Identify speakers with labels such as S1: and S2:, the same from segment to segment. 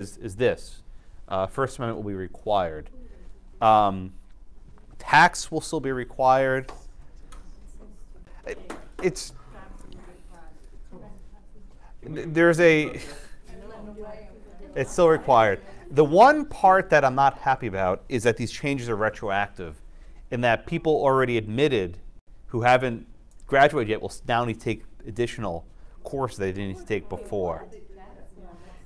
S1: is this. First Amendment will be required. Tax will still be required. It's still required. The one part that I'm not happy about is that these changes are retroactive, in that people already admitted who haven't graduated yet will now need to take additional courses they didn't need to take before.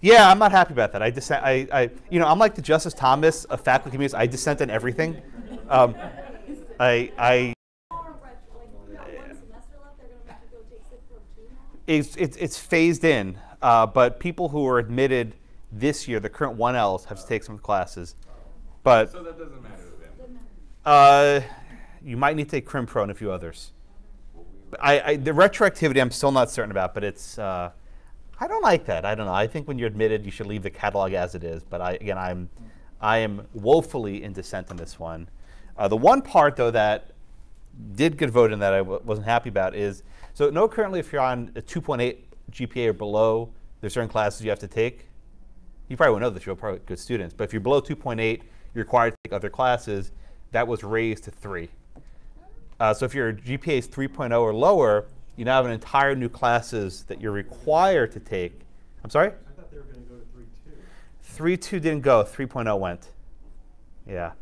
S1: Yeah, I'm not happy about that. I'm like the Justice Thomas of faculty communities. I dissent on everything. It's phased in, but people who are admitted this year, the current 1Ls, have to take some classes. But
S2: so that doesn't matter to them.
S1: You might need to take Crim Pro and a few others. The retroactivity I'm still not certain about, but it's I don't like that. I don't know. I think when you're admitted, you should leave the catalog as it is. But I am woefully in dissent on this one. The one part, though, that did get voted and that I wasn't happy about is, so know currently if you're on a 2.8 GPA or below, there's certain classes you have to take. You probably won't know that, you're probably good students. But if you're below 2.8, you're required to take other classes. That was raised to 3. So if your GPA is 3.0 or lower, you now have an entire new classes that you're required to take. I'm sorry?
S3: I thought they were going to go to 3.2.
S1: 3.2 didn't go. 3.0 went. Yeah.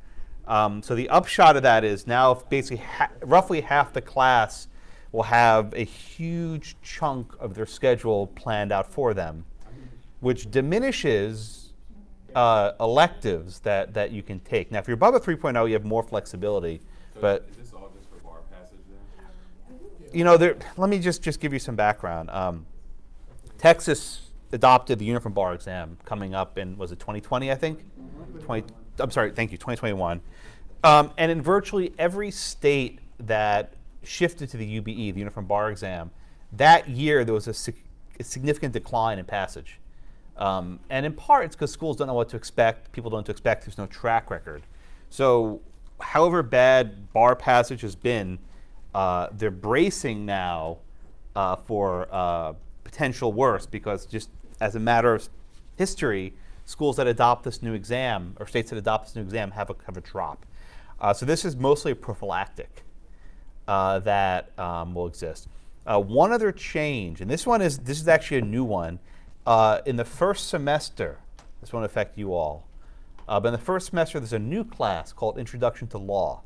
S1: So the upshot of that is now basically roughly half the class will have a huge chunk of their schedule planned out for them, which diminishes electives that you can take. Now, if you're above a 3.0, you have more flexibility.
S2: So
S1: but
S2: is this all just for bar passage then?
S1: you know, let me just give you some background. Texas adopted the uniform bar exam coming up in, was it 2020, I think? I'm sorry, thank you, 2021. And in virtually every state that shifted to the UBE, the uniform bar exam, that year there was a significant decline in passage. And in part, it's because schools don't know what to expect, people don't know what to expect, there's no track record. So however bad bar passage has been, they're bracing now for potential worse, because just as a matter of history, schools that adopt this new exam, or states that adopt this new exam, have a drop. So this is mostly a prophylactic that will exist. One other change, and this is actually a new one. In the first semester, this won't affect you all, but in the first semester there's a new class called Introduction to Law.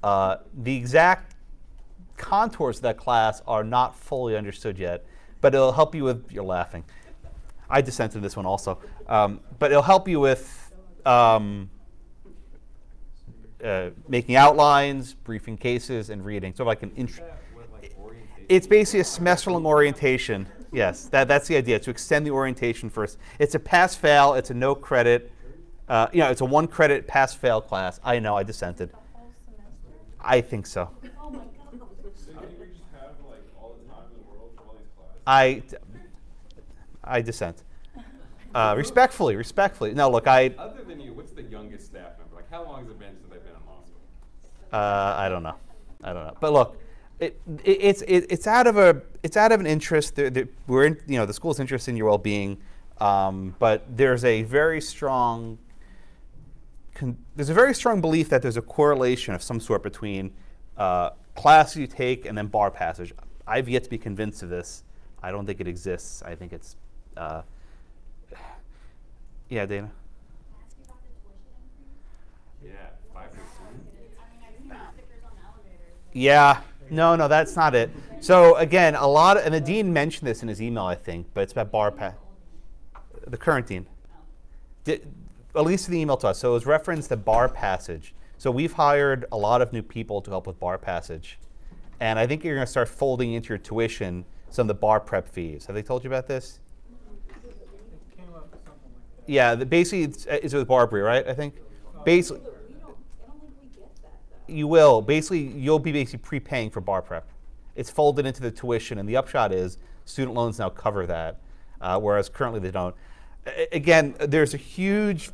S1: The exact contours of that class are not fully understood yet, but it'll help you with, you're laughing. I dissented in this one also. But it'll help you with making outlines, briefing cases, and reading. Sort of like an intro. It's basically a semester-long orientation. Yes, that's the idea, to extend the orientation first. It's a pass-fail. It's a no credit. It's a 1 credit pass-fail class. I know, I dissented. I think so.
S3: Oh my God. So did we just have like all the time in the world for all these classes?
S1: I dissent. Respectfully. No, look,
S2: Other than you, what's the youngest staff member? Like, how long has it been since they've been in law school?
S1: I don't know. But look, it's out of an interest. We're in, the school's interested in your well-being, but there's a very strong belief that there's a correlation of some sort between classes you take and then bar passage. I've yet to be convinced of this. I don't think it exists. I think it's, yeah, Dana?
S2: Yeah, 5%.
S1: Yeah, no, that's not it. So again, and the dean mentioned this in his email, I think, but it's about bar pass. The current dean, at least in the email to us. So it was referenced to bar passage. So we've hired a lot of new people to help with bar passage, and I think you're going to start folding into your tuition some of the bar prep fees. Have they told you about this?
S3: It came up with something like that.
S1: Yeah, basically it's with Barbary, right? I think. Basically, you will. Basically, you'll be prepaying for bar prep. It's folded into the tuition, and the upshot is student loans now cover that, whereas currently they don't. Again, there's a huge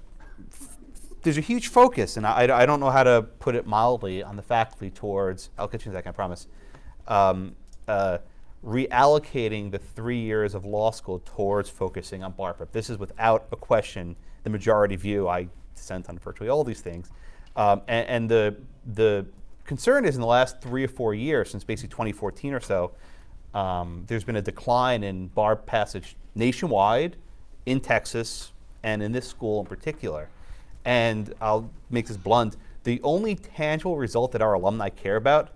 S1: focus, and I don't know how to put it mildly, on the faculty towards, I'll get you in a second, I promise, reallocating the 3 years of law school towards focusing on bar prep. This is without a question the majority view. I dissent on virtually all these things. And the concern is in the last 3 or 4 years, since basically 2014 or so, there's been a decline in bar passage nationwide, in Texas, and in this school in particular. And I'll make this blunt. The only tangible result that our alumni care about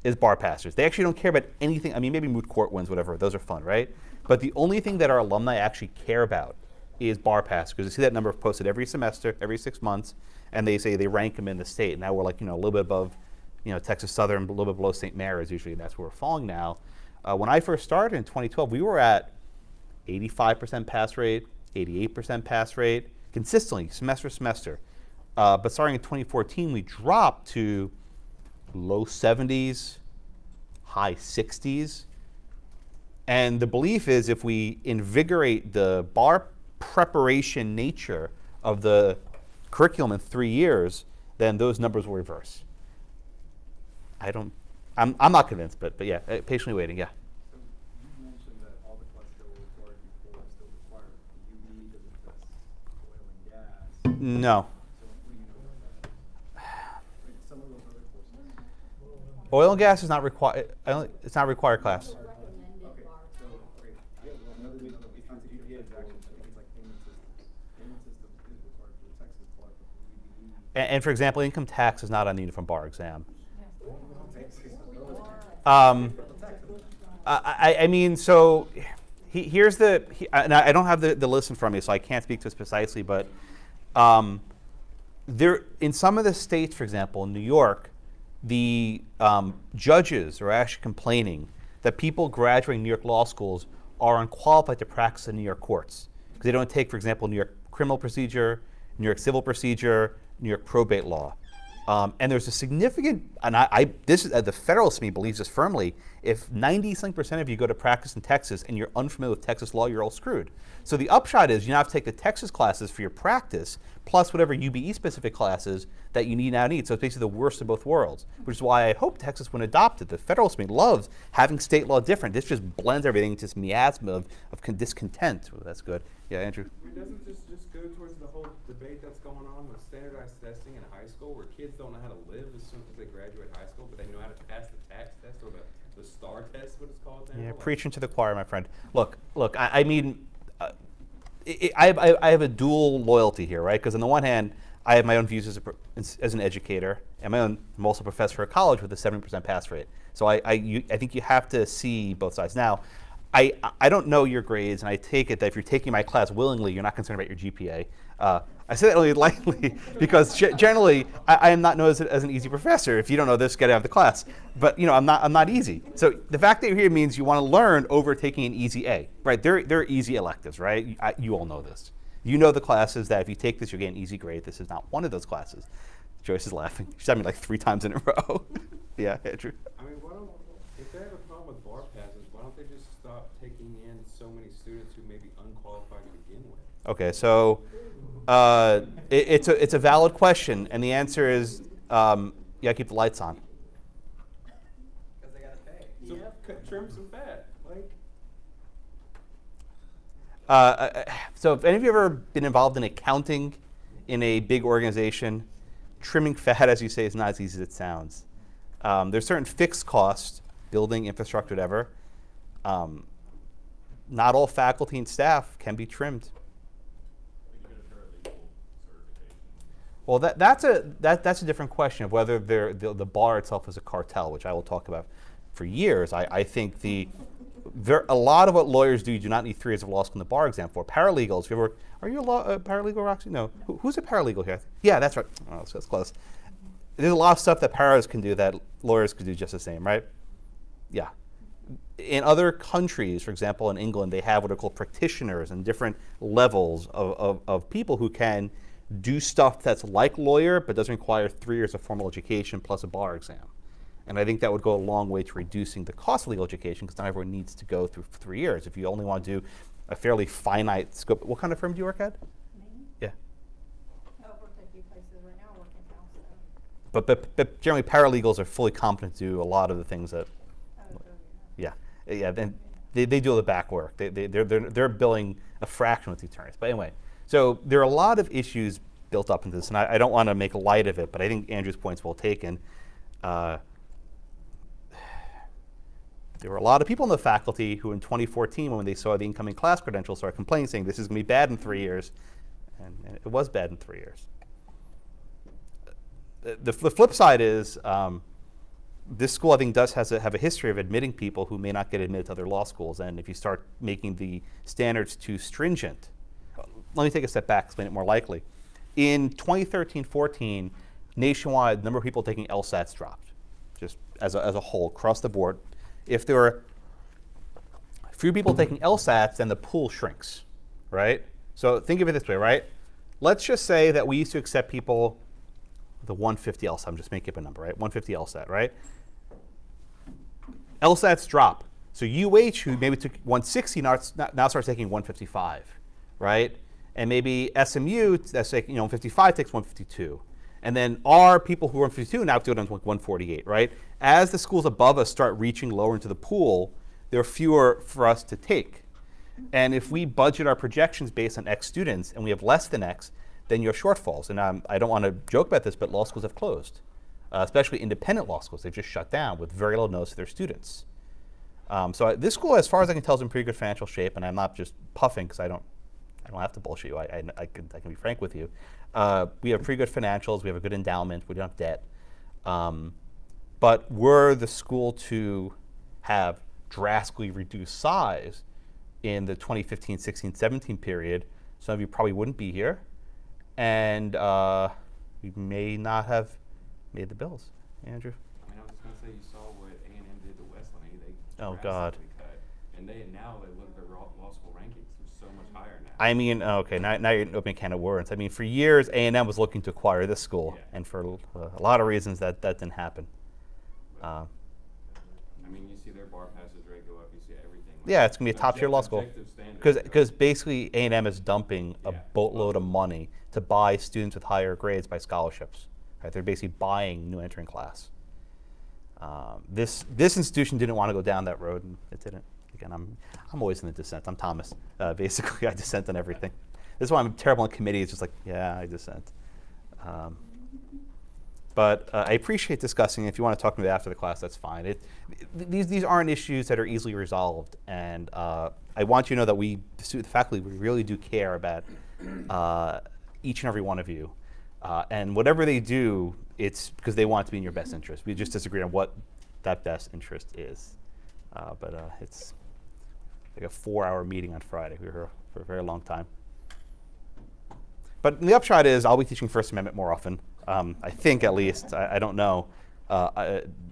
S1: is bar passers. They actually don't care about anything. I mean, maybe moot court wins, whatever. Those are fun, right? But the only thing that our alumni actually care about is bar pass, because you see that number posted every semester, every 6 months, and they say they rank them in the state. Now we're like, a little bit above, Texas Southern, a little bit below St. Mary's usually, and that's where we're falling now. When I first started in 2012, we were at 85% pass rate, 88% pass rate, consistently, semester to semester. But starting in 2014, we dropped to low 70s, high 60s. And the belief is if we invigorate the bar preparation nature of the curriculum in 3 years, then those numbers will reverse. I'm not convinced, but yeah, patiently waiting, yeah.
S3: So you mentioned that all the classes that were required before are still required. UB doesn't test oil and gas.
S1: No.
S3: So what do you know about that? Like some of those other courses.
S1: Oil and gas is not required. It's not a required class.
S3: Okay, so another way to if it's GPA exactly, I think it's like payment systems. Payment systems is required for the Texas bar, but for UB.
S1: And for example, income tax is not on the uniform bar exam. I mean, so here's and I don't have the list in front of me, so I can't speak to it precisely, but there, in some of the states, for example, in New York, the judges are actually complaining that people graduating New York law schools are unqualified to practice in New York courts because they don't take, for example, New York criminal procedure, New York civil procedure, New York probate law. And there's a significant, and this is, the Federalist in me believes this firmly, if 90-something% of you go to practice in Texas and you're unfamiliar with Texas law, you're all screwed. So the upshot is you now have to take the Texas classes for your practice, plus whatever UBE-specific classes that you now need. So it's basically the worst of both worlds, which is why I hope Texas, when adopted, the Federalist in me loves having state law different. This just blends everything into this miasma of discontent. Well, that's good. Yeah, Andrew?
S2: I mean, doesn't this just go towards the whole debate that's going on with standardized testing in high school, where kids don't know how to live as soon as they graduate high school, but they know how to pass the tax test or the STAR test, what it's called now?
S1: Yeah,
S2: Like,
S1: preaching to the choir, my friend. Look. I mean, I have a dual loyalty here, right? Because on the one hand, I have my own views as an educator, and I'm also a professor at college with a 70% pass rate. So I think you have to see both sides. Now, I don't know your grades, and I take it that if you're taking my class willingly, you're not concerned about your GPA. I say that only lightly because generally I am not known as an easy professor. If you don't know this, get out of the class. But I'm not easy. So the fact that you're here means you want to learn over taking an easy A, right? There are easy electives, right? You all know this. You know the classes that if you take this, you'll get an easy grade. This is not one of those classes. Joyce is laughing. She's had me like 3 times in a row. Yeah, Andrew.
S2: I mean, if they have a problem with bar passes, why don't they just stop taking in so many students who may be unqualified to begin with?
S1: Okay, so it's a valid question, and the answer is you gotta keep the lights on.
S2: Because they gotta pay. So trim some fat,
S1: So if any of you have ever been involved in accounting in a big organization, trimming fat, as you say, is not as easy as it sounds. There's certain fixed costs, building, infrastructure, whatever. Not all faculty and staff can be trimmed. Well, that's a different question of whether the bar itself is a cartel, which I will talk about for years. I think a lot of what lawyers do, you do not need 3 years of law school in the bar exam for. Paralegals, are you a paralegal, Roxy? No. Who's a paralegal here? Yeah, that's right. Oh, that's close. There's a lot of stuff that paras can do that lawyers could do just the same, right? Yeah. In other countries, for example, in England, they have what are called practitioners and different levels of people who can do stuff that's like lawyer but doesn't require 3 years of formal education plus a bar exam. And I think that would go a long way to reducing the cost of legal education because not everyone needs to go through 3 years. If you only want to do a fairly finite scope. What kind of firm do you work at? Yeah.
S4: I've worked at a few places right now. I work in house.
S1: But generally paralegals are fully competent to do a lot of the things that, yeah, and they do all the back work. They're billing a fraction with the attorneys. But anyway, So there are a lot of issues built up into this, and I don't want to make light of it, but I think Andrew's point's well taken. There were a lot of people in the faculty who in 2014, when they saw the incoming class credentials, started complaining, saying this is going to be bad in 3 years. And it was bad in 3 years. The flip side is this school, I think, does have a history of admitting people who may not get admitted to other law schools. And if you start making the standards too stringent, let me take a step back, explain it more likely. In 2013-14, nationwide, the number of people taking LSATs dropped, just as a whole, across the board. If there are few people taking LSATs, then the pool shrinks, right? So think of it this way, right? Let's just say that we used to accept people with a 150 LSAT. I'm just making up a number, right? 150 LSAT, right? LSATs drop. So UH, who maybe took 160, now starts taking 155, right? And maybe SMU, that's like, 55 takes 152. And then our people who are 152 now do it on 148, right? As the schools above us start reaching lower into the pool, there are fewer for us to take. And if we budget our projections based on X students and we have less than X, then you have shortfalls. And I don't want to joke about this, but law schools have closed, especially independent law schools. They've just shut down with very low notes to their students. So this school, as far as I can tell, is in pretty good financial shape. And I'm not just puffing because I don't have to bullshit you. I can be frank with you. We have pretty good financials. We have a good endowment. We don't have debt. But were the school to have drastically reduced size in the 2015, 16, 17 period, some of you probably wouldn't be here. And we may not have made the bills. Andrew?
S2: I was going to say, you saw what A&M did to Wesleyan. They
S1: Oh, God.
S2: cut. And now they look at their law school rankings. They're so much higher now.
S1: I mean, okay, now you're opening a can of worms. I mean, for years, A&M was looking to acquire this school,
S2: Yeah.
S1: and for a lot of reasons that didn't happen.
S2: I mean, you see their bar passes rate go up. You see everything.
S1: Yeah, it's going to be a top-tier law school. Because basically A&M is dumping a boatload of money to buy students with higher grades by scholarships. Right? They're basically buying new entering class. This institution didn't want to go down that road, and it didn't. Again, I'm always in the dissent. I'm Thomas. Basically, I dissent on everything. This is why I'm terrible on committee. It's just like, yeah, I dissent. But I appreciate discussing. If you want to talk to me after the class, that's fine. These aren't issues that are easily resolved, and I want you to know that the faculty, we really do care about each and every one of you. And whatever they do, it's because they want it to be in your best interest. We just disagree on what that best interest is. But it's like a 4-hour meeting on Friday. We were here for a very long time. But the upshot is I'll be teaching First Amendment more often. I think, at least. I don't know.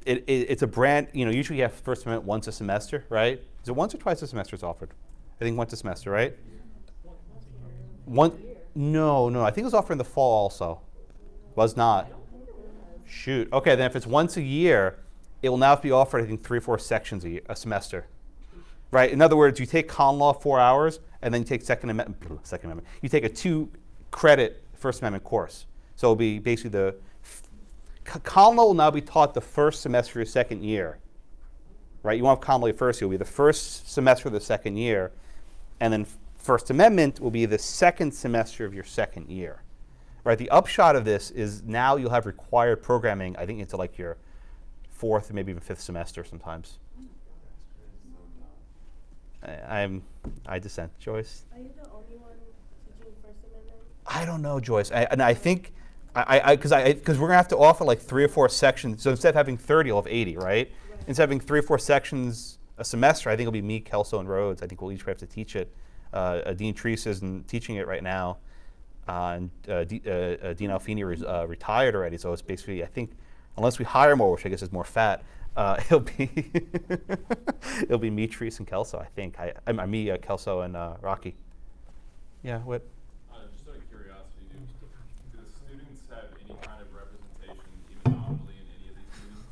S1: It's a brand, usually you have First Amendment once a semester, right? Is it once or twice a semester it's offered? I think once a semester, right? No, I think it was offered in the fall also. Was not. Shoot. Okay, then if it's once a year, it will now be offered, I think, 3 or 4 sections a semester. Right? In other words, you take common law 4 hours, and then you take Second Amendment. You take a 2-credit First Amendment course. So it'll be basically common law will now be taught the first semester of your second year. Right? You won't have common law first. It will be the first semester of the second year, and then First Amendment will be the second semester of your second year. Right? The upshot of this is now you'll have required programming, I think, into like your 4th and maybe even 5th semester sometimes. I dissent. Joyce?
S5: Are you the only one teaching First Amendment?
S1: I don't know, Joyce. And I think, because we're going to have to offer like 3 or 4 sections. So instead of having 30, you'll have 80, right? Instead of having 3 or 4 sections a semester, I think it'll be me, Kelso, and Rhodes. I think we'll each have to teach it. Dean Treese isn't teaching it right now. And Dean Alfini retired already. So it's basically, I think, unless we hire more, which I guess is more fat, it'll be me, Treese, and Kelso, I think. Me, Kelso, and Rocky. Yeah, what?
S6: Just out of curiosity, do the students have any kind of representation, even nominally, in any of these meetings?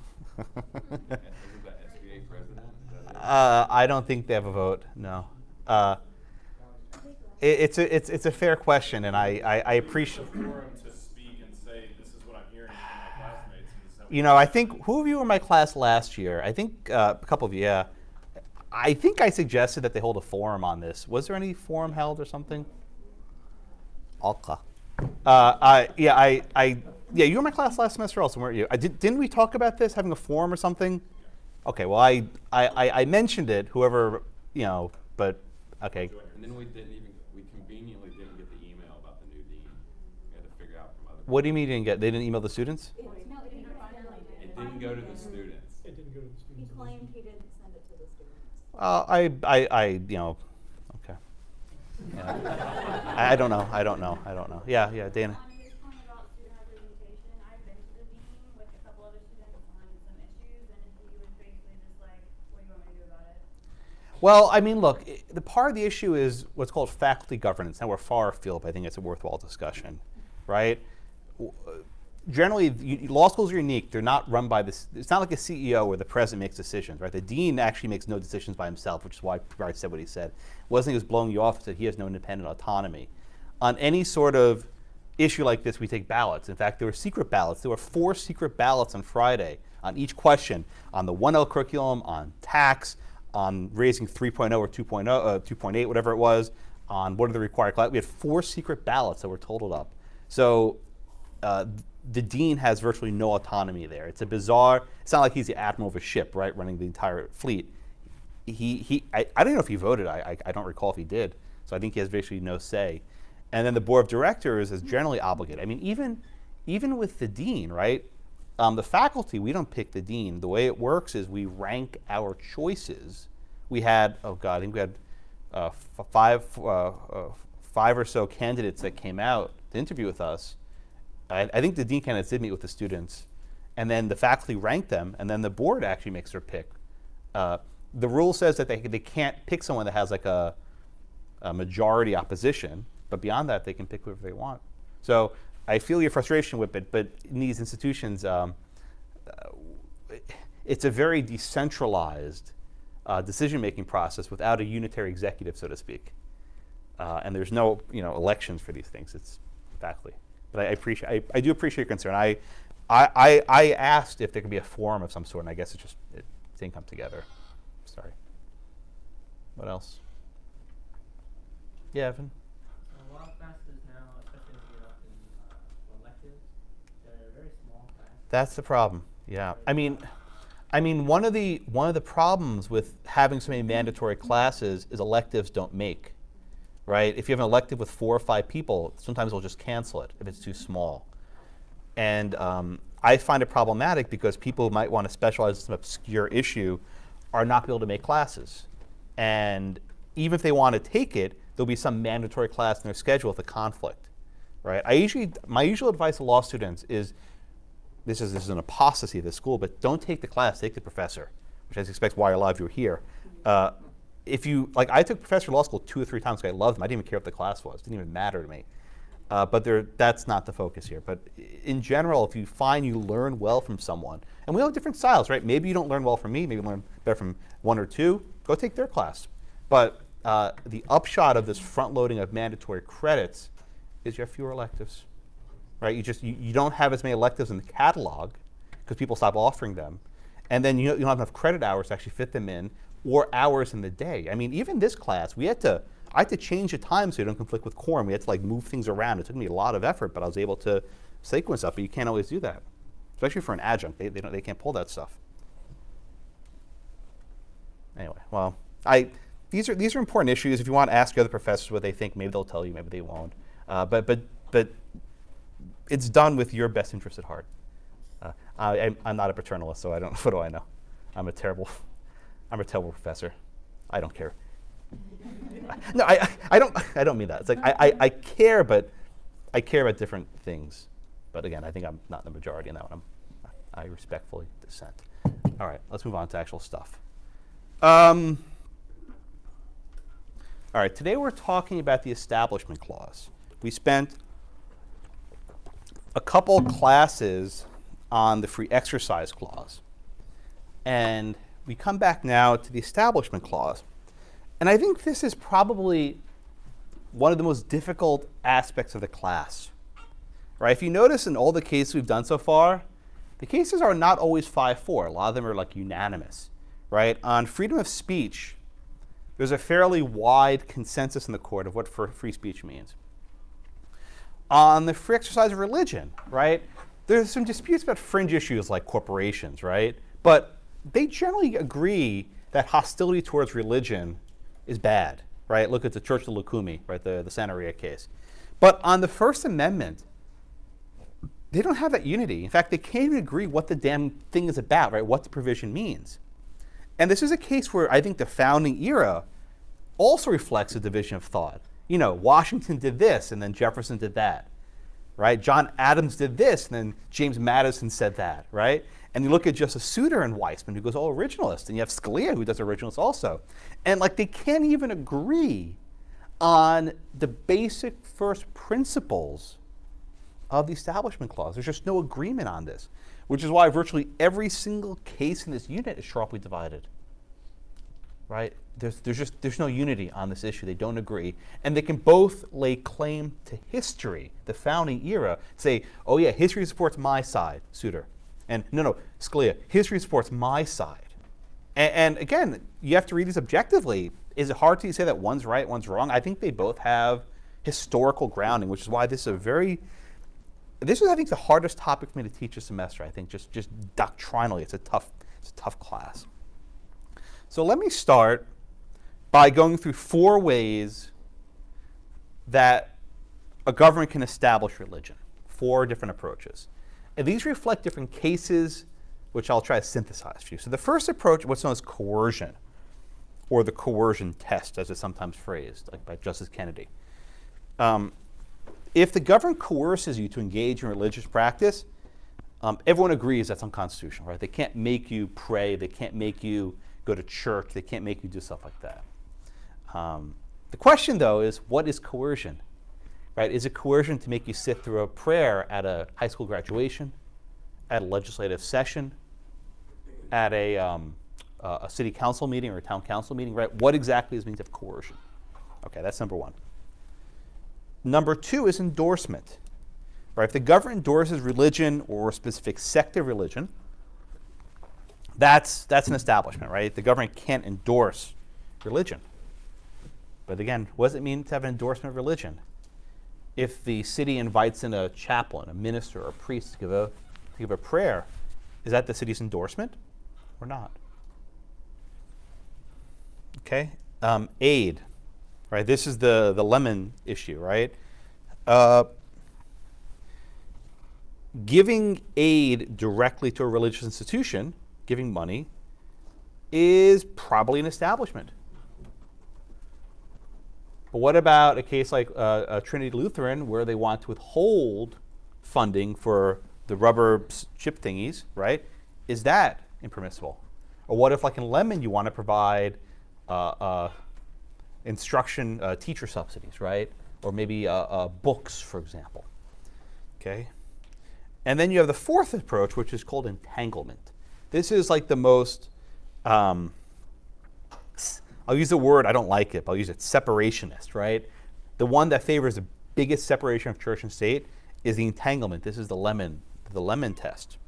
S2: Is the SBA president?
S1: I don't think they have a vote. No. It's a fair question, and I appreciate.
S6: Forum to speak and say, this is what I'm hearing from my classmates. And this is how
S1: I think, who of you were in my class last year? I think a couple of you, yeah. I think I suggested that they hold a forum on this. Was there any forum held or something? Alka. Yeah, you were in my class last semester also, weren't you? Didn't we talk about this, having a forum or something? Okay, well, I mentioned it, whoever, but, okay.
S2: And then we conveniently didn't get the email about the new dean. We had to figure out from other.
S1: What do you mean you didn't get? They didn't email the students?
S2: It didn't go to the students.
S3: It didn't go to the
S4: He
S3: students.
S4: claimed he didn't send it to the students.
S1: Okay. Yeah. I don't know. Yeah, Dana.
S5: On his point about student representation, I've been to the dean with a couple other students on some issues, and he was basically just like, what do you want me to do about it?
S1: Well, I mean, look, the part of the issue is what's called faculty governance. Now we're far afield, but I think it's a worthwhile discussion, right? Generally, law schools are unique. They're not run by this. It's not like a CEO where the president makes decisions, right? The dean actually makes no decisions by himself, which is why Bright said what he said. It wasn't he was blowing you off. He said he has no independent autonomy. On any sort of issue like this, we take ballots. In fact, there were secret ballots. There were 4 secret ballots on Friday on each question, on the 1L curriculum, on tax, on raising 3.0 or 2.0, 2.8, whatever it was, on what are the required classes. We had 4 secret ballots that were totaled up. So the dean has virtually no autonomy there. It's a bizarre, it's not like he's the admiral of a ship, right, running the entire fleet. I don't know if he voted. I don't recall if he did. So I think he has virtually no say. And then the board of directors is generally obligated. I mean, even with the dean, right, the faculty, we don't pick the dean. The way it works is we rank our choices. We had, oh God, I think we had 5 or so candidates that came out to interview with us. I think the dean candidates did meet with the students, and then the faculty ranked them, and then the board actually makes their pick. The rule says that they can't pick someone that has like a majority opposition, but beyond that, they can pick whoever they want. So I feel your frustration with it, but in these institutions, it's a very decentralized decision-making process without a unitary executive, so to speak. And there's no elections for these things. It's faculty. But I do appreciate your concern. I asked if there could be a forum of some sort, and I guess it didn't come together. Sorry. What else? Yeah, Evan?
S7: A lot of classes now, especially if you're in electives, they're very small classes.
S1: That's the problem. Yeah. I mean, one of the problems with having so many mandatory classes is electives don't make. Right? If you have an elective with 4 or 5 people, sometimes they'll just cancel it if it's too small. And I find it problematic because people who might want to specialize in some obscure issue are not able to make classes. And even if they want to take it, there'll be some mandatory class in their schedule with a conflict. Right? My usual advice to law students is, this is an apostasy of the school, but don't take the class, take the professor, which I suspect why a lot of you are here. If you, like, I took professor law school 2 or 3 times because I loved them. I didn't even care what the class was. It didn't even matter to me. But that's not the focus here. But in general, if you find you learn well from someone, and we all have different styles, right? Maybe you don't learn well from me. Maybe you learn better from 1 or 2. Go take their class. But the upshot of this front loading of mandatory credits is you have fewer electives, right? You don't have as many electives in the catalog because people stop offering them. And then you don't have enough credit hours to actually fit them in, or hours in the day. I mean, even this class, I had to change the time so you don't conflict with quorum. We had to move things around. It took me a lot of effort, but I was able to sequence up. But you can't always do that, especially for an adjunct. They can't pull that stuff. Anyway, well, these are important issues. If you want to ask your other professors what they think, maybe they'll tell you, maybe they won't. But it's done with your best interest at heart. I'm not a paternalist, so I don't. What do I know? I'm a terrible professor. I don't care. No, I don't mean that. It's like I care, but I care about different things. But again, I think I'm not the majority in that one. I respectfully dissent. All right, let's move on to actual stuff. All right, today we're talking about the Establishment Clause. We spent a couple classes on the Free Exercise Clause. And we come back now to the Establishment Clause. And I think this is probably one of the most difficult aspects of the class. Right? If you notice in all the cases we've done so far, the cases are not always 5-4. A lot of them are unanimous. Right? On freedom of speech, there's a fairly wide consensus in the court of what free speech means. on the free exercise of religion, right? There's some disputes about fringe issues like corporations, right? But they generally agree that hostility towards religion is bad, right? Look at the Church of Lukumi, right, the Santeria case. But on the First Amendment, they don't have that unity. In fact, they can't even agree what the damn thing is about, right, what the provision means. And this is a case where I think the founding era also reflects a division of thought. You know, Washington did this, and then Jefferson did that, right? John Adams did this, and then James Madison said that, right? And you look at Justice Souter and Weisman, who goes all originalist, and you have Scalia, who does originalist also. And like they can't even agree on the basic first principles of the Establishment Clause. There's just no agreement on this, which is why virtually every single case in this unit is sharply divided, right? There's no unity on this issue. They don't agree. And they can both lay claim to history, the founding era, say, oh yeah, history supports my side, Souter. And no, Scalia, history supports my side. And again, you have to read these objectively. Is it hard to say that one's right, one's wrong? I think they both have historical grounding, which is why this is I think, the hardest topic for me to teach this semester. I think just doctrinally, it's a tough class. So let me start by going through 4 ways that a government can establish religion. 4 different approaches. And these reflect different cases, which I'll try to synthesize for you. So the first approach, what's known as coercion, or the coercion test, as it's sometimes phrased, like by Justice Kennedy. If the government coerces you to engage in religious practice, everyone agrees that's unconstitutional, right? They can't make you pray. They can't make you go to church. They can't make you do stuff like that. The question, though, is what is coercion, right? Is it coercion to make you sit through a prayer at a high school graduation, at a legislative session, at a city council meeting or a town council meeting, right? What exactly is means of coercion? Okay, that's number 1. Number 2 is endorsement, right? If the government endorses religion or a specific sect of religion, that's an establishment, right? The government can't endorse religion. But again, what does it mean to have an endorsement of religion? If the city invites in a chaplain, a minister, or a priest to give a prayer, is that the city's endorsement or not? Okay, aid, right? This is the lemon issue, right? Giving aid directly to a religious institution, giving money, is probably an establishment. But what about a case like Trinity Lutheran, where they want to withhold funding for the rubber chip thingies, right? Is that impermissible? Or what if, like in Lemon, you want to provide instruction, teacher subsidies, right? Or maybe books, for example. Okay? And then you have the 4th approach, which is called entanglement. This is like the most, I'll use the word, I don't like it, but I'll use it, separationist, right? The one that favors the biggest separation of church and state is the entanglement. This is the lemon test,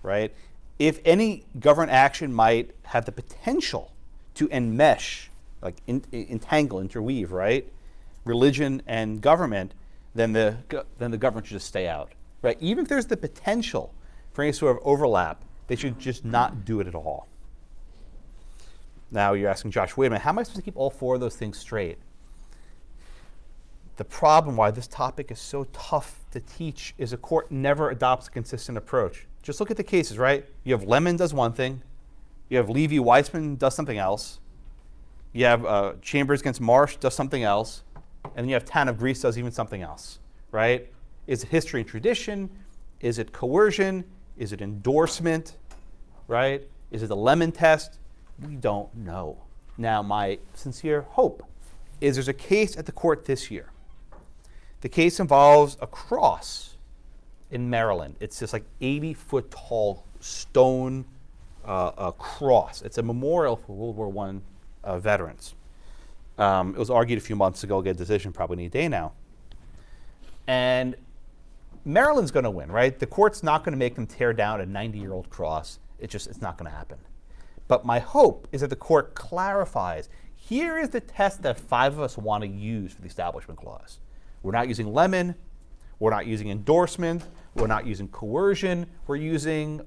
S1: right? If any government action might have the potential to enmesh, like entangle, interweave, right, religion and government, then the government should just stay out, right? Even if there's the potential for any sort of overlap, they should just not do it at all. Now you're asking, Josh, wait a minute, how am I supposed to keep all 4 of those things straight? The problem why this topic is so tough to teach is a court never adopts a consistent approach. Just look at the cases, right? You have Lemon does one thing. You have Levy Weisman does something else. You have Chambers against Marsh does something else. And then you have Town of Greece does even something else, right? Is it history and tradition? Is it coercion? Is it endorsement, right? Is it the Lemon test? We don't know. Now, my sincere hope is there's a case at the court this year. The case involves a cross in Maryland. It's this like 80-foot tall stone cross. It's a memorial for World War I veterans. It was argued a few months ago, get a decision probably any day now. And Maryland's going to win, right? The court's not going to make them tear down a 90-year-old cross. It's not going to happen. But my hope is that the court clarifies, here is the test that 5 of us want to use for the Establishment Clause. We're not using Lemon. We're not using endorsement. We're not using coercion. We're using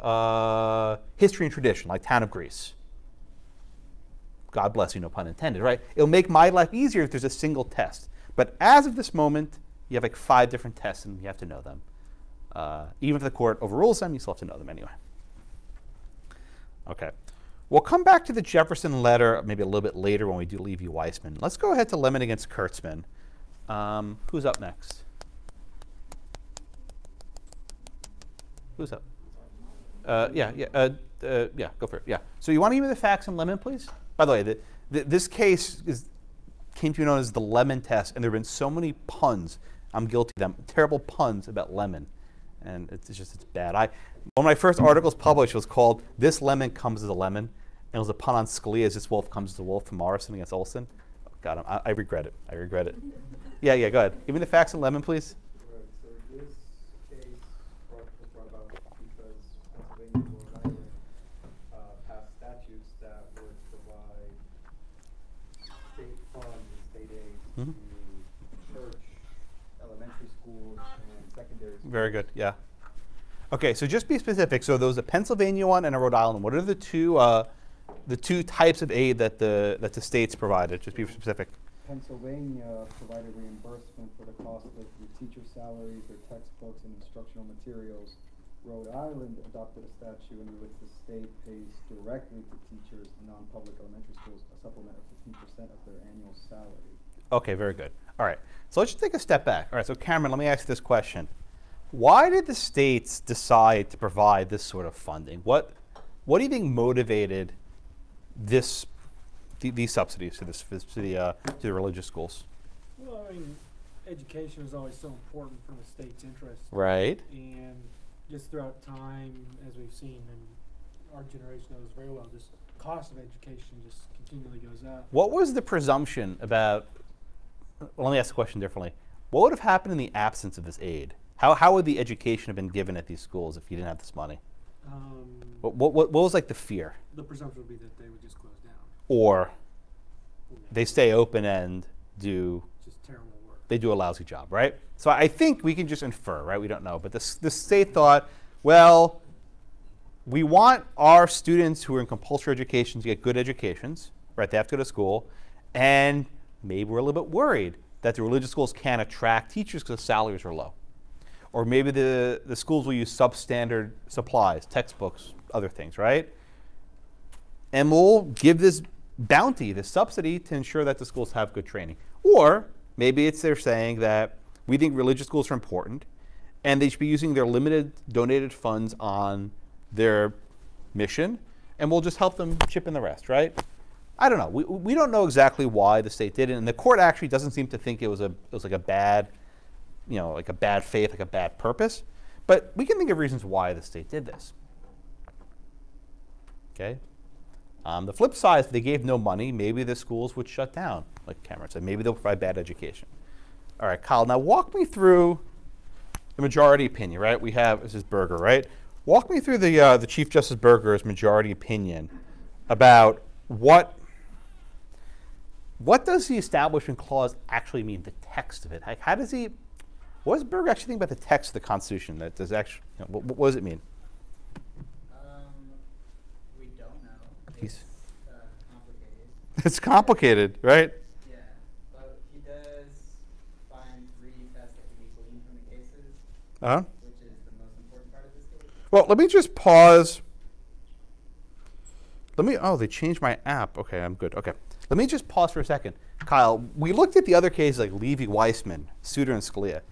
S1: history and tradition, like town of Greece. God bless you, no pun intended, right? It'll make my life easier if there's a single test. But as of this moment, you have like 5 different tests, and you have to know them. Even if the court overrules them, you still have to know them anyway. Okay. We'll come back to the Jefferson letter maybe a little bit later when we do Levy-Weissman. Let's go ahead to Lemon against Kurtzman. Who's up next? Who's up? Yeah, go for it. Yeah. So you want to give me the facts on Lemon, please? By the way, this case came to be known as the Lemon test, and there have been so many puns. I'm guilty of them. Terrible puns about lemon, and it's bad. One of my first articles published was called "This Lemon Comes as a Lemon," and it was a pun on Scalia as this wolf comes as a wolf from Morrison against Olson. Oh, God, I regret it. I regret it. Yeah, go ahead. Give me the facts on Lemon, please.
S3: Right, so this case was brought about because Pennsylvania and Rhode Island passed statutes that would provide state funds and state aid
S1: Mhm.
S3: to church, elementary schools, and secondary schools.
S1: Very good. Yeah. Okay, so just be specific. So there was a Pennsylvania one and a Rhode Island. What are the two types of aid that the states provided? Just be specific.
S3: Pennsylvania provided reimbursement for the cost of the teacher salaries, their textbooks, and instructional materials. Rhode Island adopted a statute in which the state pays directly to teachers in non-public elementary schools a supplement of 15% of their annual salary.
S1: Okay, very good. All right, so let's just take a step back. All right, so Cameron, let me ask you this question. Why did the states decide to provide this sort of funding? What do you think motivated these subsidies to the religious schools?
S8: Well, I mean, education is always so important for the state's interest.
S1: Right.
S8: And just throughout time, as we've seen, and our generation knows very well, this cost of education just continually goes up.
S1: What was the presumption about, well, let me ask the question differently. What would have happened in the absence of this aid? How would the education have been given at these schools if you didn't have this money? What was like the fear?
S8: The presumption would be that they would just close down.
S1: Or they stay open and do
S8: Just terrible work.
S1: they do a lousy job, right? So I think we can just infer, right? We don't know. But the state thought, well, we want our students who are in compulsory education to get good educations, right? They have to go to school. And maybe we're a little bit worried that the religious schools can't attract teachers because salaries are low. Or maybe the schools will use substandard supplies, textbooks, other things, right? And we'll give this bounty, this subsidy, to ensure that the schools have good training. Or maybe they're saying that we think religious schools are important and they should be using their limited donated funds on their mission, and we'll just help them chip in the rest, right? I don't know. We don't know exactly why the state did it, and the court actually doesn't seem to think it was like a bad, like a bad faith, like a bad purpose. But we can think of reasons why the state did this. Okay. The flip side, if they gave no money, maybe the schools would shut down, like Cameron said. Maybe they'll provide bad education. All right, Kyle, now walk me through the majority opinion, right? This is Berger, right? Walk me through the Chief Justice Berger's majority opinion about what does the Establishment Clause actually mean, the text of it? Like, what does Berger actually think about the text of the Constitution? That does actually, what does it mean?
S7: We don't know.
S1: He's-
S7: It's complicated.
S1: It's complicated, right?
S7: Yeah, but he does find 3 tests that can be gleaned from the cases,
S1: Uh-huh.
S7: which is the most important part of this case.
S1: Well, let me just pause. They changed my app. Okay, I'm good. Okay. Let me just pause for a second. Kyle, we looked at the other cases like Levy-Weissman, Souter, and Scalia.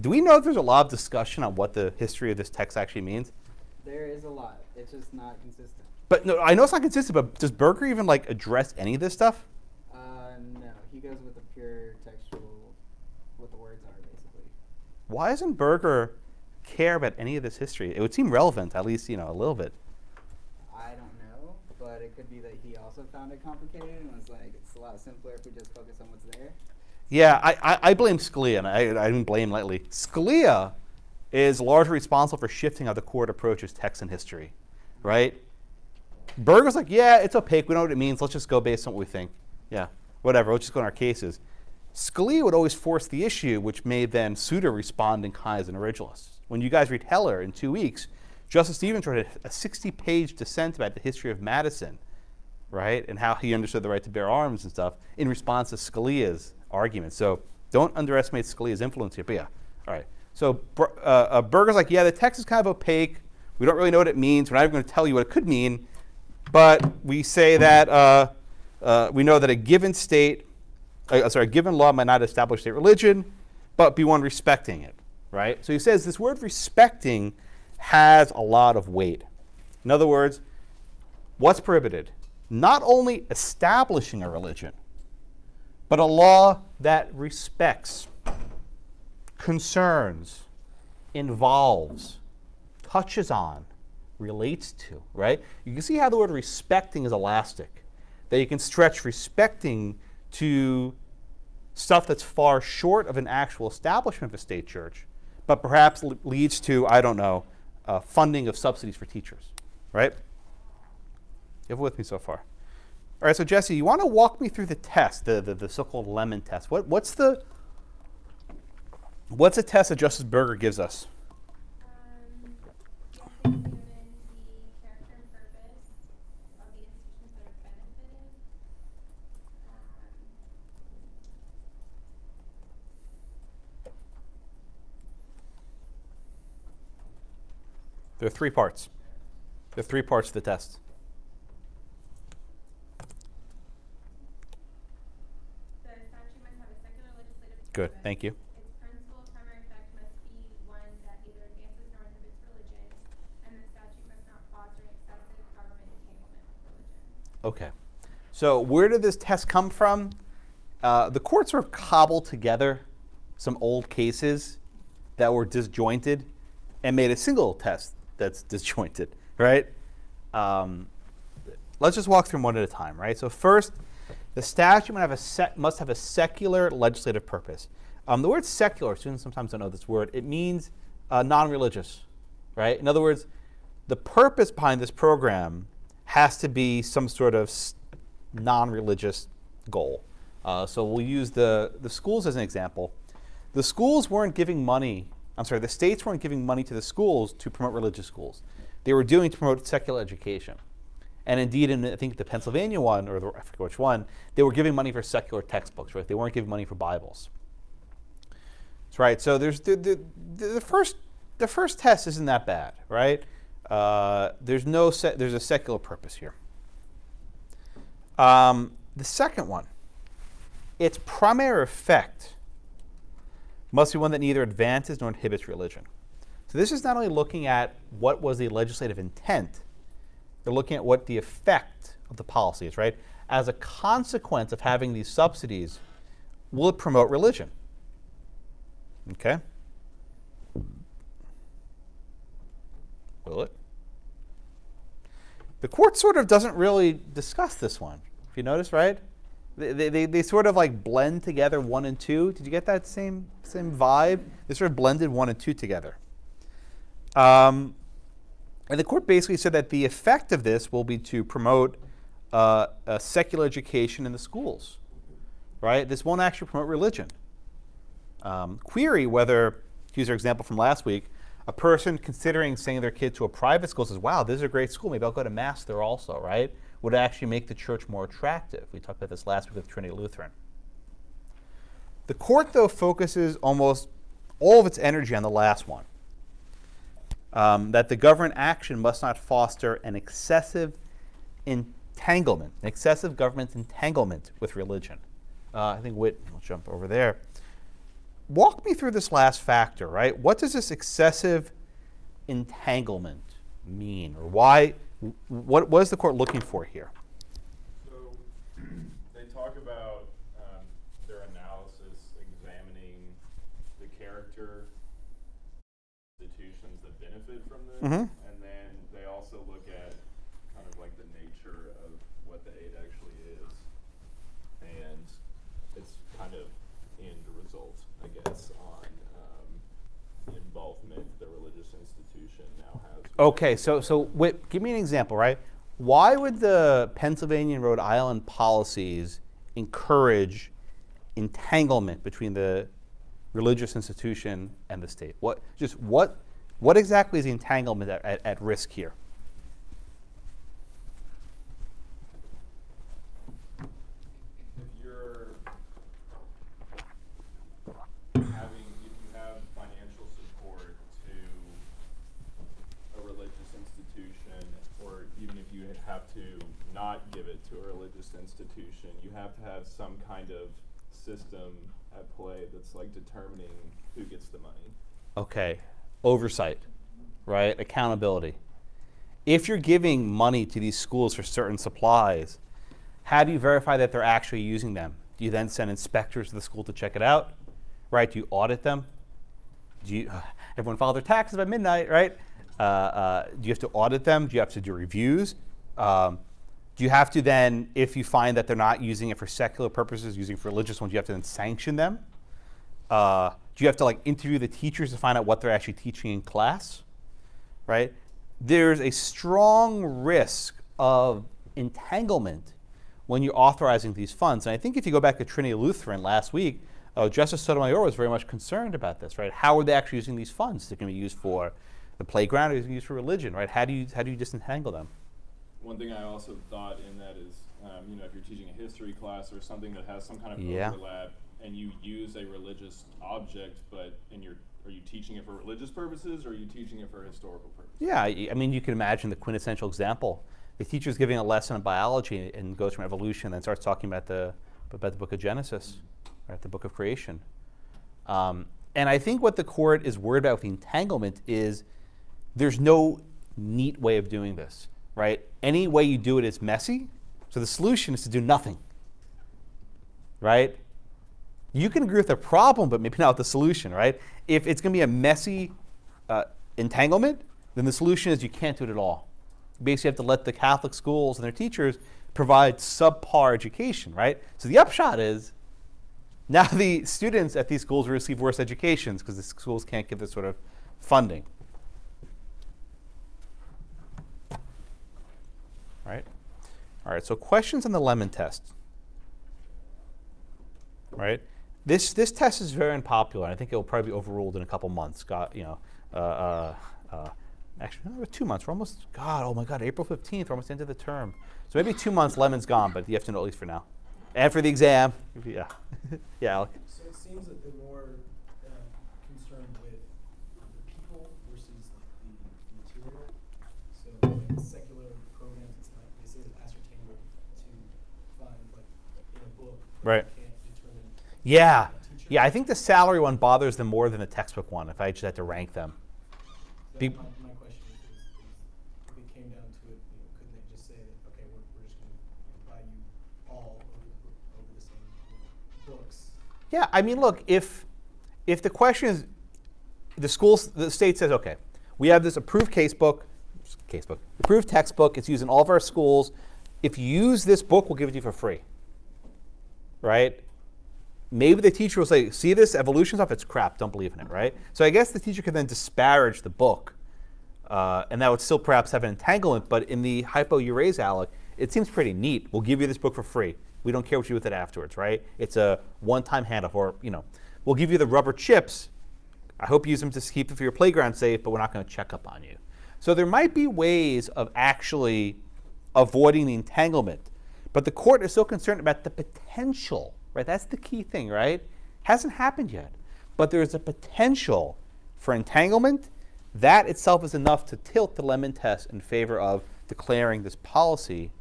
S1: Do we know if there's a lot of discussion on what the history of this text actually means?
S7: There is a lot. It's just not consistent.
S1: But no, I know it's not consistent, but does Berger even address any of this stuff?
S7: No. He goes with the pure textual, what the words are, basically.
S1: Why doesn't Berger care about any of this history? It would seem relevant, at least, a little bit.
S7: I don't know, but it could be that he also found it complicated and was like, it's a lot simpler if we just focus on what's there.
S1: Yeah, I blame Scalia, and I didn't blame lightly. Scalia is largely responsible for shifting how the court approaches text and history, right? Berger's like, yeah, it's opaque. We know what it means. Let's just go based on what we think. Yeah, whatever. Let's just go in our cases. Scalia would always force the issue, which made then Souter respond in kind as an originalist. When you guys read Heller in 2 weeks, Justice Stevens wrote a 60-page dissent about the history of Madison, right, and how he understood the right to bear arms and stuff in response to Scalia's argument. So don't underestimate Scalia's influence here. But yeah, all right. So Berger's like, yeah, the text is kind of opaque. We don't really know what it means. We're not even going to tell you what it could mean. But we say that we know that a given a given law might not establish state religion, but be one respecting it, right? So he says this word respecting has a lot of weight. In other words, what's prohibited? Not only establishing a religion, but a law that respects, concerns, involves, touches on, relates to, right? You can see how the word respecting is elastic, that you can stretch respecting to stuff that's far short of an actual establishment of a state church, but perhaps leads to, I don't know, funding of subsidies for teachers, right? You have it with me so far? All right, so Jesse, you want to walk me through the test, the so-called lemon test. What's the test that Justice Berger gives us?
S5: You have to examine the character and purpose of the institutions that are benefited.
S1: There are 3 parts. There are 3 parts to the test.
S5: The statute must have a secular legislative
S1: Good,
S5: purpose.
S1: thank you.
S5: Its principal primary effect must be one that neither advances nor inhibits religion, and the statute must not foster an excessive government entanglement with religion.
S1: Okay. So where did this test come from? The court sort of cobbled together some old cases that were disjointed and made a single test that's disjointed, right? Let's just walk through them one at a time, right? So first, the statute must have a secular legislative purpose. The word secular, students sometimes don't know this word, it means non-religious, right? In other words, the purpose behind this program has to be some sort of non-religious goal. So we'll use the schools as an example. The schools weren't giving money, the states weren't giving money to the schools to promote religious schools. They were doing to promote secular education. And indeed, in I think the Pennsylvania one, or I forget which one, they were giving money for secular textbooks, right? They weren't giving money for Bibles. That's right. So there's the first test isn't that bad, right? There's a secular purpose here. The second one, its primary effect must be one that neither advances nor inhibits religion. So this is not only looking at what was the legislative intent, they're looking at what the effect of the policy is, right? As a consequence of having these subsidies, will it promote religion? Okay. Will it? The court sort of doesn't really discuss this one, if you notice, right? They sort of like blend together 1 and 2. Did you get that same vibe? They sort of blended 1 and 2 together. And the court basically said that the effect of this will be to promote a secular education in the schools, right? This won't actually promote religion. Query whether, to use our example from last week, a person considering sending their kid to a private school says, wow, this is a great school, maybe I'll go to Mass there also, right? Would actually make the church more attractive. We talked about this last week with Trinity Lutheran. The court, though, focuses almost all of its energy on the last one, that the government action must not foster an excessive entanglement, an excessive government entanglement with religion. I think Whit will jump over there. Walk me through this last factor, right? What does this excessive entanglement mean, or why? What is the court looking for here?
S6: So they talk about their analysis examining the character institutions that benefit from this, and then they also look at kind of like the nature of what the aid actually is, and it's kind of end result, I guess, on the involvement the religious institution now has.
S1: Okay, so Whit, give me an example, right? Why would the Pennsylvania and Rhode Island policies encourage entanglement between the religious institution and the state? What exactly is the entanglement at risk here?
S6: If you have financial support to a religious institution, or even if you have to not give it to a religious institution, you have to have some kind of system at play that's like determining who gets the money.
S1: Okay, oversight, right? Accountability. If you're giving money to these schools for certain supplies, how do you verify that they're actually using them? Do you then send inspectors to the school to check it out? Right? Do you audit them? Do you, everyone file their taxes by midnight, right? Do you have to audit them? Do you have to do reviews? Do you have to then, if you find that they're not using it for secular purposes, using it for religious ones, you have to then sanction them? Do you have to like interview the teachers to find out what they're actually teaching in class? Right? There's a strong risk of entanglement when you're authorizing these funds. And I think if you go back to Trinity Lutheran last week, Justice Sotomayor was very much concerned about this, right? How are they actually using these funds? They're going to be used for the playground, or are they used for religion, right? How do you disentangle them?
S6: One thing I also thought in that is, if you're teaching a history class or something that has some kind of overlap, and you use a religious object, are you teaching it for religious purposes, or are you teaching it for historical purposes? Yeah,
S1: I mean, you can imagine the quintessential example. The teacher's giving a lesson in biology and goes from evolution and then starts talking about the book of Genesis, right, the book of creation. And I think what the court is worried about with the entanglement is there's no neat way of doing this, right? Any way you do it is messy, so the solution is to do nothing, right? You can agree with the problem, but maybe not with the solution, right? If it's going to be a messy entanglement, then the solution is you can't do it at all. You basically have to let the Catholic schools and their teachers provide subpar education, right? So the upshot is now the students at these schools will receive worse educations because the schools can't give this sort of funding. Right? All right, so questions on the Lemon test. Right? This test is very unpopular. I think it will probably be overruled in a couple months. Actually, no, 2 months. We're almost, oh my God, April 15th. We're almost into the term. So maybe 2 months, Lemon's gone, but you have to know at least for now. And for the exam, yeah. Yeah, Alec.
S9: So it seems that they're more concerned with the people versus the material. So in secular programs, it's not, they say it's ascertainable to find, like, in a book,
S1: right.
S9: You can't determine.
S1: Yeah. Yeah, I think the salary one bothers them more than the textbook one, if I just had to rank them.
S9: So my question is, if it came down to it, couldn't they just say that, okay, we're just going to buy you all over the same books?
S1: Yeah, I mean, look, if the question is, the state says, okay, we have this approved approved textbook, it's used in all of our schools. If you use this book, we'll give it to you for free, right? Maybe the teacher will say, see this evolution stuff, it's crap, don't believe in it, right? So I guess the teacher could then disparage the book, and that would still perhaps have an entanglement, but in the hypo you raise, Alec, it seems pretty neat. We'll give you this book for free. We don't care what you do with it afterwards, right? It's a one-time handoff, or, we'll give you the rubber chips. I hope you use them to keep it for your playground safe, but we're not going to check up on you. So there might be ways of actually avoiding the entanglement, but the court is so concerned about the potential. Right, that's the key thing, right? Hasn't happened yet, but there is a potential for entanglement. That itself is enough to tilt the Lemon test in favor of declaring this policy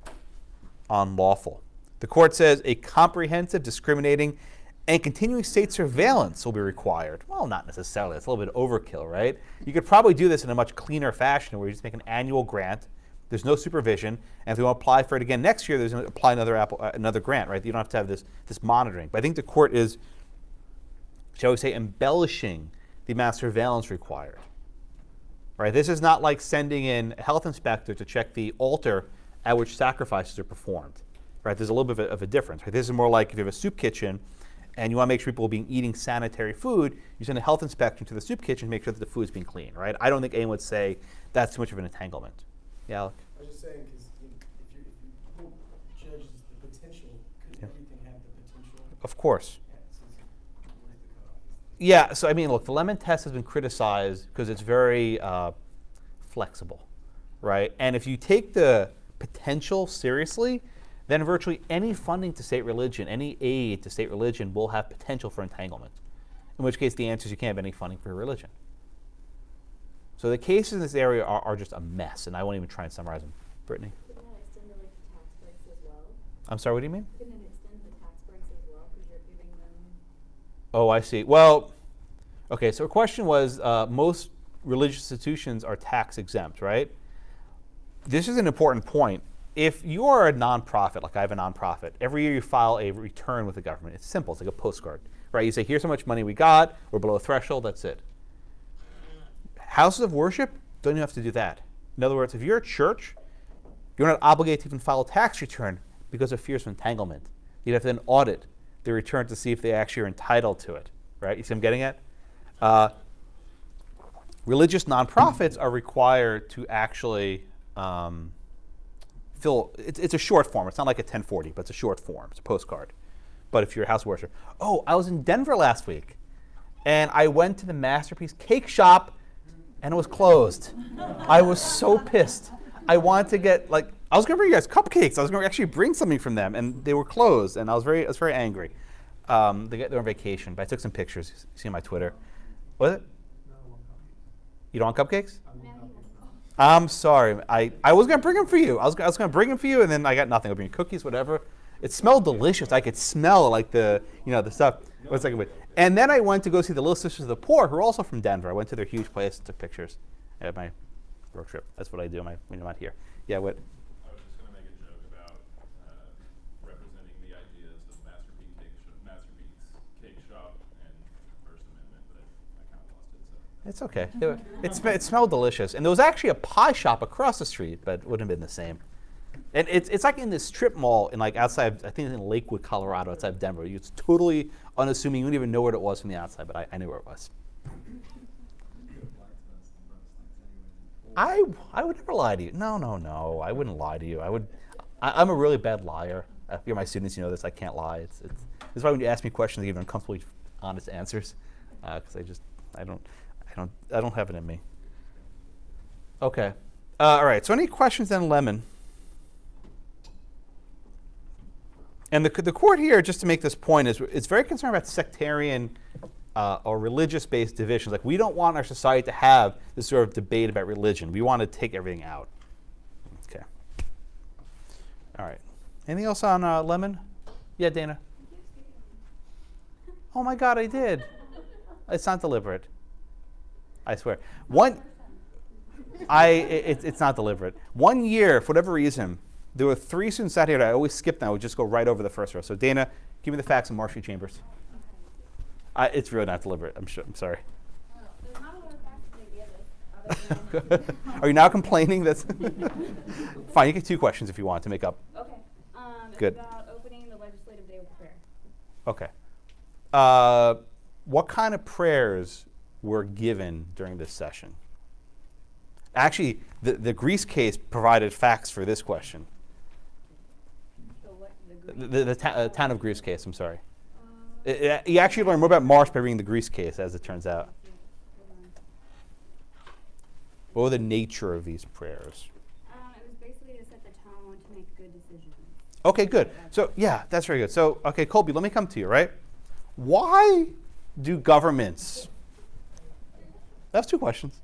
S1: unlawful. The court says a comprehensive, discriminating, and continuing state surveillance will be required. Well, not necessarily. That's a little bit overkill, right? You could probably do this in a much cleaner fashion where you just make an annual grant. There's no supervision, and if you want to apply for it again next year, there's going to apply another grant, right? You don't have to have this monitoring. But I think the court is, shall we say, embellishing the amount of surveillance required, right? This is not like sending in a health inspector to check the altar at which sacrifices are performed, right? There's a little bit of a difference, right? This is more like if you have a soup kitchen and you want to make sure people are eating sanitary food, you send a health inspector to the soup kitchen to make sure that the food is being clean, right? I don't think anyone would say that's too much of an entanglement. Yeah, Alec?
S9: I was just saying, because if you judge the potential, could everything have the potential?
S1: Of course.
S9: Yeah,
S1: Yeah, so I mean, look, the lemon test has been criticized because it's very flexible, right? And if you take the potential seriously, then virtually any funding to state religion, any aid to state religion will have potential for entanglement. In which case, the answer is you can't have any funding for religion. So the cases in this area are just a mess, and I won't even try and summarize them. Brittany?
S10: Couldn't that extend to like the tax breaks as well?
S1: I'm sorry, what do you mean?
S10: Couldn't it extend the tax breaks as well because you're giving them?
S1: Oh, I see. Well, okay, so the question was, most religious institutions are tax exempt, right? This is an important point. If you are a nonprofit, like I have a nonprofit, every year you file a return with the government. It's simple, it's like a postcard, right? You say, here's how much money we got, we're below a threshold, that's it. Houses of worship don't even have to do that. In other words, if you're a church, you're not obligated to even file a tax return because of fears of entanglement. You'd have to then audit the return to see if they actually are entitled to it, right? You see what I'm getting at? Religious nonprofits are required to actually fill, it's a short form. It's not like a 1040, but it's a short form. It's a postcard. But if you're a house of worship. Oh, I was in Denver last week, and I went to the Masterpiece Cake Shop, and it was closed. I was so pissed. I wanted to get, like, I was going to bring you guys cupcakes. I was going to actually bring something from them, and they were closed, and I was very angry. They're on vacation, but I took some pictures. You see on my Twitter. What is it? You don't want cupcakes? I'm sorry. I was going to bring them for you. I was going to bring them for you, and then I got nothing. I'll bring you cookies, whatever. It smelled delicious. I could smell like the stuff. One second, wait. And then I went to go see the Little Sisters of the Poor, who are also from Denver. I went to their huge place, took pictures at my road trip. That's what I do when I'm not here. Yeah, what?
S6: I was just going to make a joke about representing the ideas of Masterpiece Cake Shop and First Amendment, but I kind of lost it. So.
S1: It's okay. It smelled delicious. And there was actually a pie shop across the street, but it wouldn't have been the same. And it's like in this strip mall in like outside, I think it's in Lakewood, Colorado, outside of Denver. It's totally unassuming. You wouldn't even know what it was from the outside, but I knew where it was. I would never lie to you. No. I wouldn't lie to you. I'm a really bad liar. If you're my students, you know this. I can't lie. This is why when you ask me questions, I give uncomfortably honest answers, because I don't have it in me. Okay. All right. So any questions on Lemon? And the court here, just to make this point, is very concerned about sectarian or religious-based divisions. Like, we don't want our society to have this sort of debate about religion. We want to take everything out. Okay. All right. Anything else on Lemon? Yeah, Dana? Oh, my God, I did. It's not deliberate. I swear. It's not deliberate. 1 year, for whatever reason, there were 3 students out here that I always skip them. I would just go right over the first row. So Dana, give me the facts on Marshall Chambers. It's really not deliberate. I'm sorry.
S10: There's not a lot of facts to give us.
S1: Are you now complaining? That's fine. You get 2 questions if you want to make up.
S10: Okay.
S1: Good.
S10: It's about opening the legislative day with prayer.
S1: Okay. What kind of prayers were given during this session? Actually, the Greece case provided facts for this question. The town of Greece case, I'm sorry. You actually learn more about Marsh by reading the Greece case, as it turns out. What were the nature of these prayers?
S10: It was basically to set the tone to make good decisions.
S1: Okay, good. So, yeah, that's very good. So, okay, Colby, let me come to you, right? Why do governments... That's 2 questions.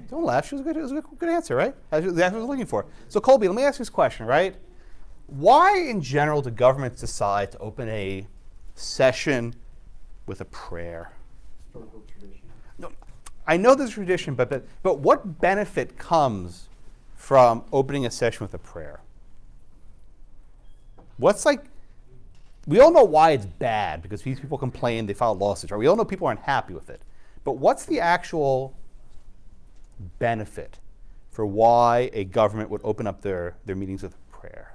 S1: Don't laugh. It was a good answer, right? That's what I was looking for. So, Colby, let me ask you this question, right? Why, in general, do governments decide to open a session with a prayer?
S3: Historical tradition.
S1: No, I know there's a tradition, but what benefit comes from opening a session with a prayer? We all know why it's bad, because these people complain, they file lawsuits, right? We all know people aren't happy with it. But what's the actual benefit for why a government would open up their meetings with prayer?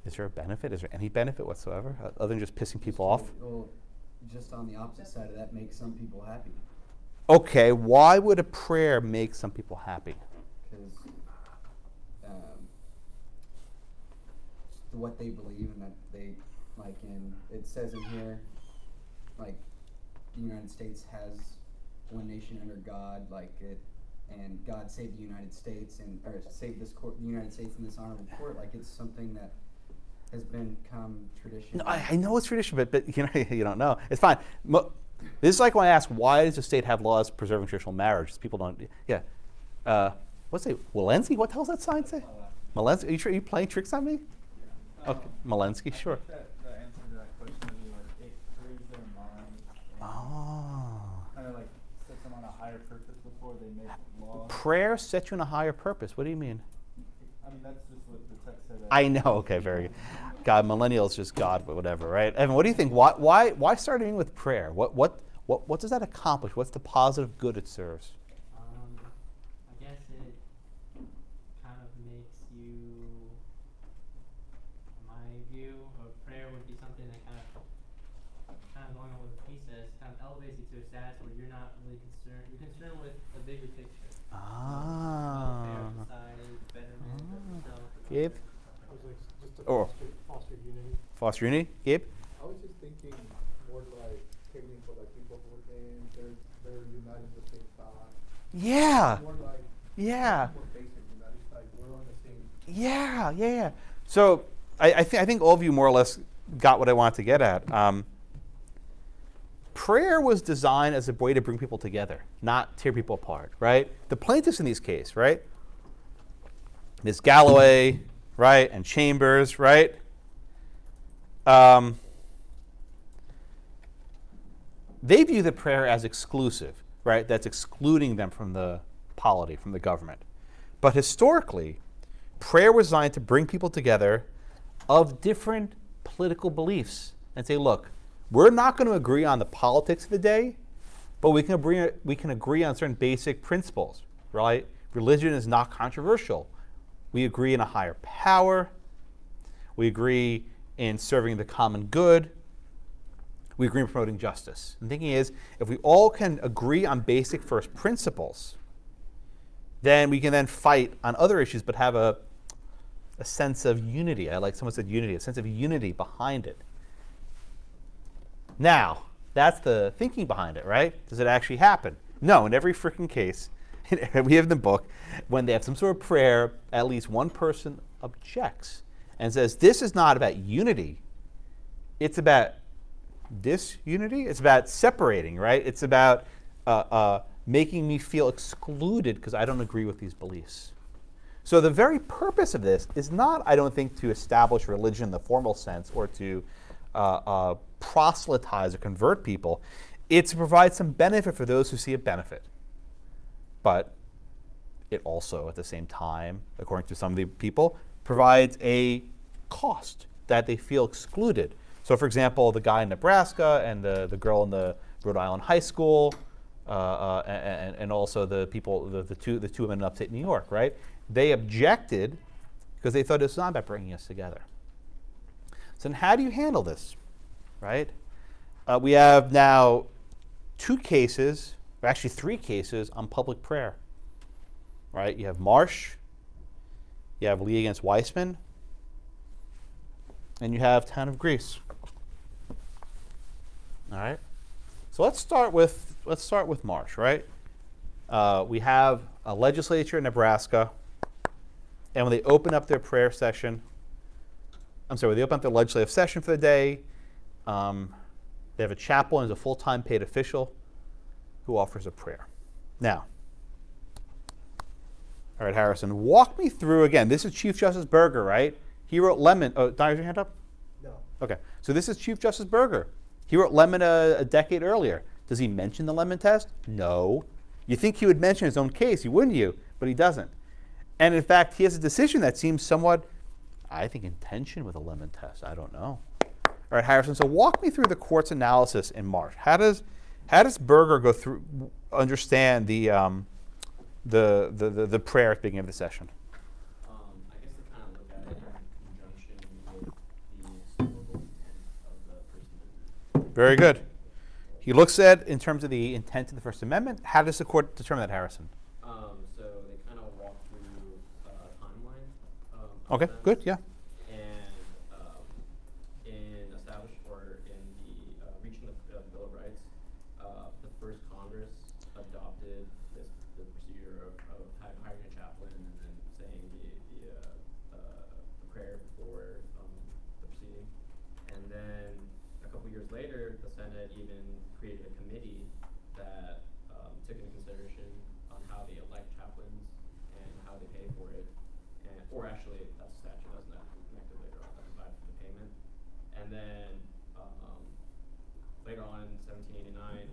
S1: Is there a benefit? Is there any benefit whatsoever, other than just pissing people off?
S11: Well, just on the opposite side of that, makes some people happy.
S1: Okay, why would a prayer make some people happy?
S11: Because what they believe, and that they, like, it says in here, like, the United States has one nation under God, like it, and God saved the United States, or saved the United States in this honorable court. Like, it's something that has become tradition.
S1: No, I know it's tradition, but you know, you don't know. It's fine. This is like when I ask, why does the state have laws preserving traditional marriage? People don't. Yeah. What's it? Walensky? What the hell's that sign say? Malensky? Are you playing tricks on me?
S12: Yeah.
S1: Okay, Malensky, sure.
S12: I think that the answer to that question would be like it frees their mind. Kind of like sets them on a higher purpose before they make laws.
S1: Prayer sets you on a higher purpose. What do you mean?
S12: I mean, that's just what the text said.
S1: I know. Okay, very good. God, millennials just God, but whatever, right? Evan, what do you think? Why starting with prayer? What does that accomplish? What's the positive good it serves?
S13: I guess it kind of makes you, my view of prayer would be something that kind of going on with what he says, kind of elevates you to a status where you're not really concerned. You're concerned with a bigger picture. Welfare of society, betterment of yourself.
S1: Gabe?
S8: Just to
S1: Or
S8: foster unity.
S1: foster unity? Gabe?
S14: I was just thinking more like technical, like people who they're united with the same thought.
S1: Yeah.
S14: More like
S1: Yeah.
S14: more basic, it's like we're on the same.
S1: Yeah. So I think all of you more or less got what I wanted to get at. Prayer was designed as a way to bring people together, not tear people apart, right? The plaintiffs in these cases, right? Ms. Galloway, right, and Chambers, right? They view the prayer as exclusive, right? That's excluding them from the polity, from the government. But historically, prayer was designed to bring people together of different political beliefs and say, look, we're not going to agree on the politics of the day, but we can agree on certain basic principles, right? Religion is not controversial. We agree in a higher power. We agree in serving the common good. We agree in promoting justice. And the thinking is, if we all can agree on basic first principles, then we can then fight on other issues, but have a sense of unity. I like someone said unity, a sense of unity behind it. Now, that's the thinking behind it, right? Does it actually happen? No, in every freaking case, we have in the book, when they have some sort of prayer, at least one person objects and says, this is not about unity. It's about disunity. It's about separating, right? It's about making me feel excluded because I don't agree with these beliefs. So the very purpose of this is not, I don't think, to establish religion in the formal sense or to proselytize or convert people. It's to provide some benefit for those who see a benefit. But it also, at the same time, according to some of the people, provides a cost that they feel excluded. So, for example, the guy in Nebraska and the girl in the Rhode Island high school, and also the people, the two women in upstate New York, right? They objected because they thought it was not about bringing us together. So, then how do you handle this, right? We have now 2 cases, or actually 3 cases on public prayer, right? You have Marsh, you have Lee against Weissman, and you have Town of Greece. All right. So let's start with Marsh, right? We have a legislature in Nebraska, and when they open up their prayer session, when they open up their legislative session for the day, they have a chaplain who's a full-time paid official who offers a prayer. Now, all right, Harrison, walk me through again. This is Chief Justice Berger, right? He wrote Lemon. Oh, Don, is your hand up?
S14: No.
S1: Okay. So this is Chief Justice Berger. He wrote Lemon a decade earlier. Does he mention the Lemon test? No. You think he would mention his own case, wouldn't you? But he doesn't. And in fact, he has a decision that seems somewhat, I think, in tension with the Lemon test. I don't know. All right, Harrison. So walk me through the court's analysis in Marsh. How does Berger go through, understand the prayer at the beginning of the session?
S6: I guess to kind of look at it in conjunction with the historical intent of the First Amendment.
S1: Very good. He looks at in terms of the intent of the First Amendment. How does the court determine that, Harrison?
S6: So they kind of walk through a timeline.
S1: Okay, good, yeah.
S6: And
S15: Senate even created a committee that took into consideration on how they elect chaplains and how they pay for it. And, or actually, that's a statute, doesn't that connect it later on, that provides for the payment. And then later on in 1789,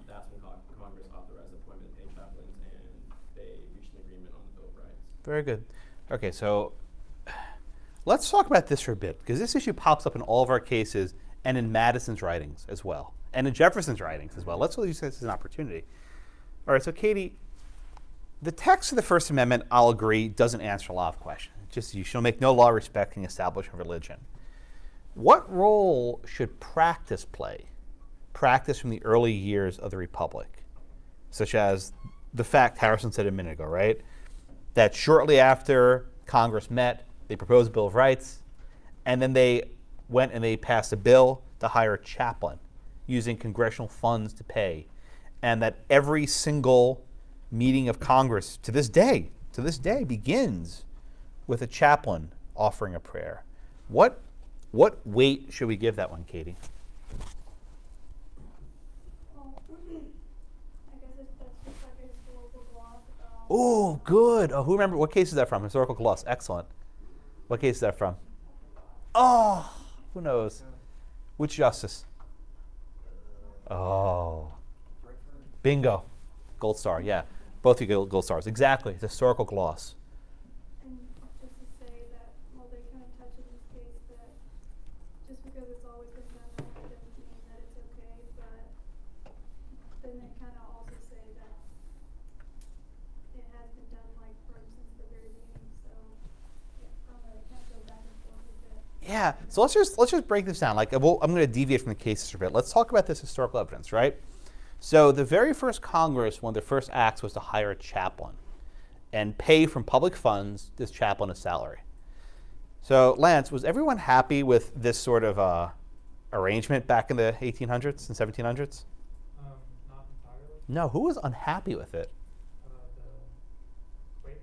S15: that's when Congress authorized the appointment of paid chaplains, and they reached an agreement on the Bill of Rights.
S1: Very good. Okay, so let's talk about this for a bit, because this issue pops up in all of our cases and in Madison's writings as well, and in Jefferson's writings as well. Let's use this as an opportunity. All right, so Katie, the text of the First Amendment, I'll agree, doesn't answer a lot of questions. Just you shall make no law respecting establishment of religion. What role should practice play? Practice from the early years of the Republic, such as the fact Harrison said a minute ago, right? That shortly after Congress met, they proposed a Bill of Rights, and then they went and they passed a bill to hire a chaplain using congressional funds to pay, and that every single meeting of Congress to this day begins with a chaplain offering a prayer. What weight should we give that one, Katie? Oh, good. Oh, who remember? What case is that from? Historical gloss. Excellent. What case is that from? Oh, who knows? Which justice? Oh. Bingo. Gold star, yeah. Both of you gold stars. Exactly. It's historical gloss.
S5: And just to say that, well, they kind of touch in this case that just because it's always been done that way doesn't mean that it's okay, but then they kind of also say that it has been done like from since the very beginning, so yeah, I don't know, they kind of go back and forth with it.
S1: Yeah, so let's just break this down. Like, I'm going to deviate from the cases for a bit. Let's talk about this historical evidence, right? So the very first Congress, one of their first acts was to hire a chaplain and pay from public funds this chaplain a salary. So Lance, was everyone happy with this sort of arrangement back in the 1800s and 1700s?
S8: Not entirely.
S1: No, who was unhappy with it?
S8: The Quakers?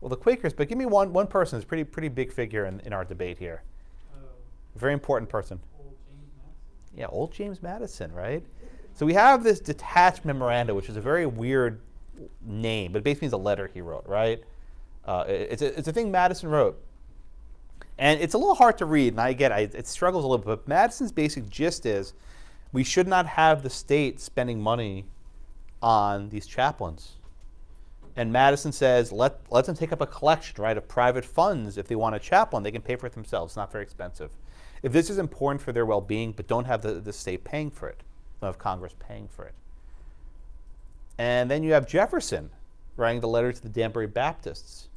S1: Well, the Quakers, but give me one person who's a pretty big figure in our debate here. A very important person.
S8: Old James Madison.
S1: Yeah, old James Madison, right? So we have this detached memoranda, which is a very weird name, but it basically means a letter he wrote, right? It's a thing Madison wrote. And it's a little hard to read, and I get it, it struggles a little bit, but Madison's basic gist is we should not have the state spending money on these chaplains. And Madison says, let them take up a collection, right, of private funds. If they want a chaplain, they can pay for it themselves. It's not very expensive. If this is important for their well-being, but don't have the state paying for it, don't have Congress paying for it. And then you have Jefferson writing the letter to the Danbury Baptists,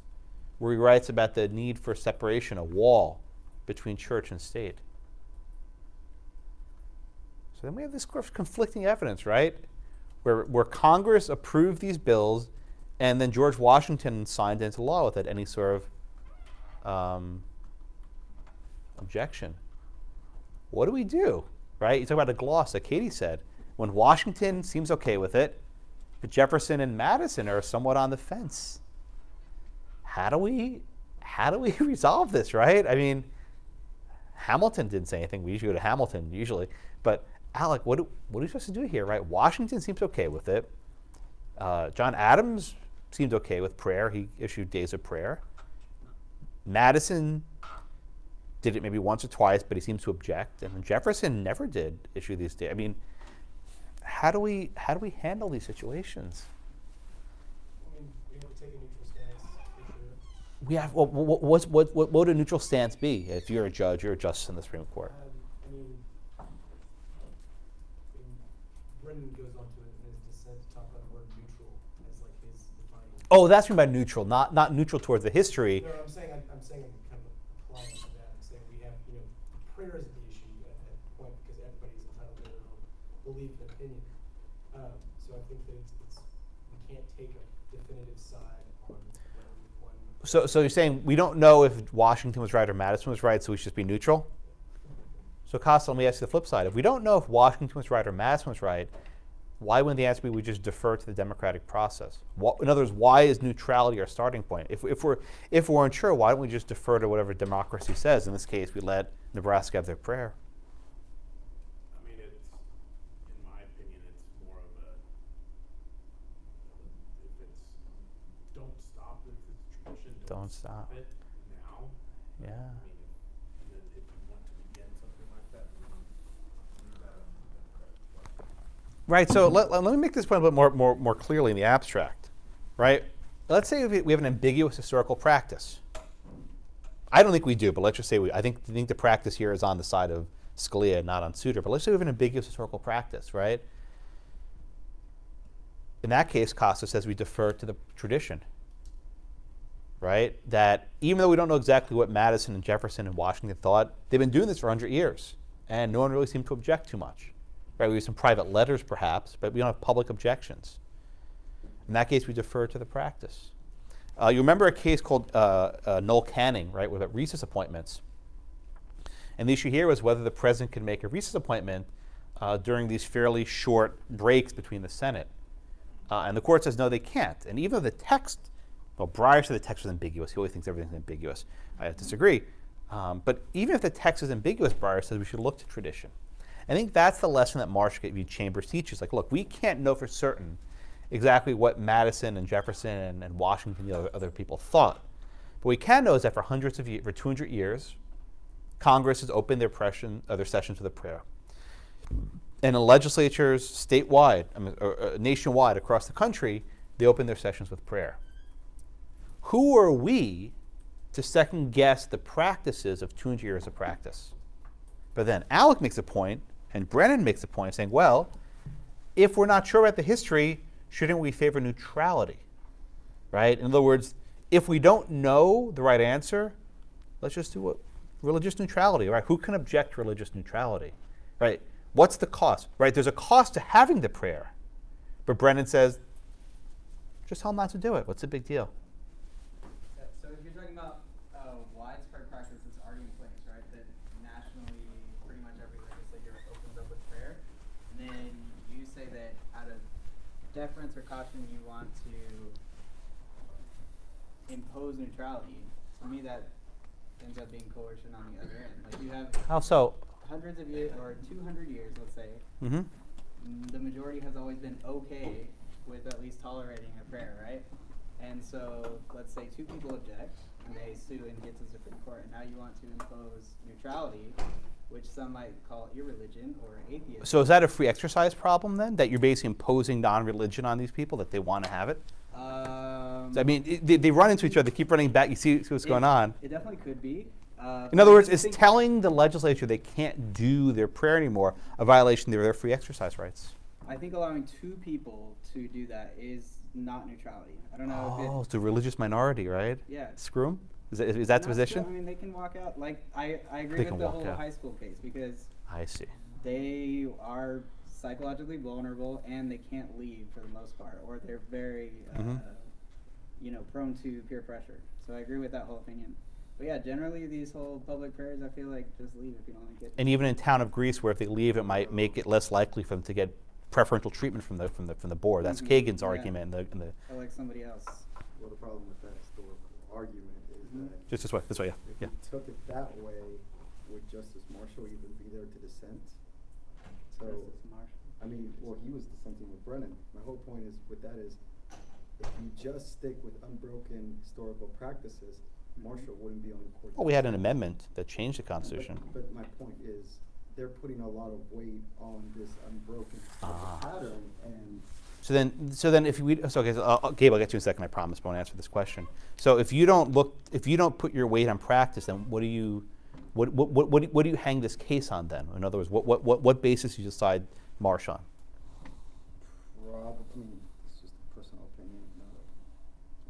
S1: where he writes about the need for separation, a wall between church and state. So then we have this conflicting evidence, right? Where Congress approved these bills, and then George Washington signed into law without any sort of objection. What do we do, right? You talk about a gloss, like Katie said. When Washington seems okay with it, but Jefferson and Madison are somewhat on the fence. How do we resolve this, right? I mean, Hamilton didn't say anything. We usually go to Hamilton, usually. But Alec, what are we supposed to do here, right? Washington seems okay with it. John Adams seemed okay with prayer. He issued days of prayer. Madison did it maybe once or twice, but he seems to object. And Jefferson never did issue these days. I mean, how do we handle these situations?
S9: I mean, we have to take a neutral stance, for sure.
S1: We have. Well, what would a neutral stance be if you're a judge, you're a justice in the Supreme Court?
S9: I mean, Brennan goes on to it in his dissent to talk about the word neutral as like his defining.
S1: Oh, that's what I mean by neutral, not neutral towards the history.
S9: No, I'm saying kind of applying to that. I'm saying we have, prayer isn't the issue at that point because everybody's entitled to their own belief and opinion. So I think that it's we can't take a definitive side on one.
S1: So you're saying we don't know if Washington was right or Madison was right, so we should just be neutral? So Costa, let me ask you the flip side. If we don't know if Washington was right or Madison was right, why wouldn't the answer be we just defer to the democratic process? In other words, why is neutrality our starting point? If we're unsure, why don't we just defer to whatever democracy says? In this case, we let Nebraska have their prayer.
S6: I mean,
S1: Don't stop.
S14: it now.
S1: Yeah.
S14: I mean, if you want to begin something like that, then you gotta
S1: Right. So let me make this point a bit more clearly in the abstract. Right. Let's say we have an ambiguous historical practice. I don't think we do, but let's just say I think the practice here is on the side of Scalia, not on Souter. But let's say we have an ambiguous historical practice, right? In that case, Costa says we defer to the tradition, right? That even though we don't know exactly what Madison and Jefferson and Washington thought, they've been doing this for 100 years, and no one really seemed to object too much, right? We have some private letters, perhaps, but we don't have public objections. In that case, we defer to the practice. You remember a case called Noel Canning, right, with recess appointments. And the issue here was whether the president could make a recess appointment during these fairly short breaks between the Senate. And the court says, no, they can't. And even though the text, well, Breyer said the text was ambiguous. He always thinks everything's ambiguous. I disagree. But even if the text is ambiguous, Breyer says we should look to tradition. I think that's the lesson that Marshall v. Chambers teaches. Like, look, we can't know for certain exactly what Madison and Jefferson and Washington and the other people thought. But we can know is that for 200 years, Congress has opened their sessions with a prayer. And in legislatures statewide, nationwide across the country, they open their sessions with prayer. Who are we to second guess the practices of 200 years of practice? But then Alec makes a point, and Brennan makes a point, saying, well, if we're not sure about the history, shouldn't we favor neutrality, right? In other words, if we don't know the right answer, let's just do religious neutrality, right? Who can object to religious neutrality, right? What's the cost, right? There's a cost to having the prayer. But Brennan says, just tell them not to do it. What's the big deal?
S7: Yeah, so if you're talking about widespread practice, it's already in place, right? That nationally, pretty much every legislature opens up with prayer. And then you say that out of deference or caution, you want to impose neutrality. To me, that ends up being coercion on the other end. Like you have
S1: How so?
S7: hundreds of years, or 200 years, let's say.
S1: Mm-hmm.
S7: The majority has always been okay with at least tolerating a prayer, right? And so, let's say two people object, and they sue and get to the Supreme Court, and now you want to impose neutrality, which some might call irreligion or atheism.
S1: So is that a free exercise problem then? That you're basically imposing non-religion on these people, that they want to have it? I mean, they run into each other, they keep running back, you see what's going on.
S7: It definitely could be.
S1: In other words, is telling the legislature they can't do their prayer anymore a violation of their free exercise rights?
S7: I think allowing two people to do that is not neutrality. I don't know if
S1: it's a religious minority, right?
S7: Yeah.
S1: Screw them? Is that the position?
S7: I mean, they can walk out. Like, I agree
S1: They
S7: with
S1: can
S7: the
S1: walk
S7: whole
S1: out.
S7: high school case because
S1: I see.
S7: they are psychologically vulnerable and they can't leave for the most part, or they're very, prone to peer pressure. So I agree with that whole opinion. But yeah, generally these whole public prayers, I feel like just leave if you don't like it.
S1: And even in town of Greece, where if they leave, it might make it less likely for them to get preferential treatment from the board. That's Kagan's argument. In the
S7: or like somebody else.
S3: Well, the problem with that historical argument is that
S1: just this way, yeah.
S3: if you took it that way, would Justice Marshall even be there to dissent? So, I mean, well, he was dissenting with Brennan. My whole point is with that is, if you just stick with unbroken historical practices, Marshall wouldn't be on the court.
S1: Well, we had an amendment that changed the Constitution.
S3: But my point is, they're putting a lot of weight on this unbroken historical pattern, and
S1: So then, if we Gabe, I'll get to you in a second. I promise, but I won't answer this question. So if you don't put your weight on practice, then what do you hang this case on then? In other words, what basis do you decide Marsh on?
S3: Probably, it's just a personal opinion. Not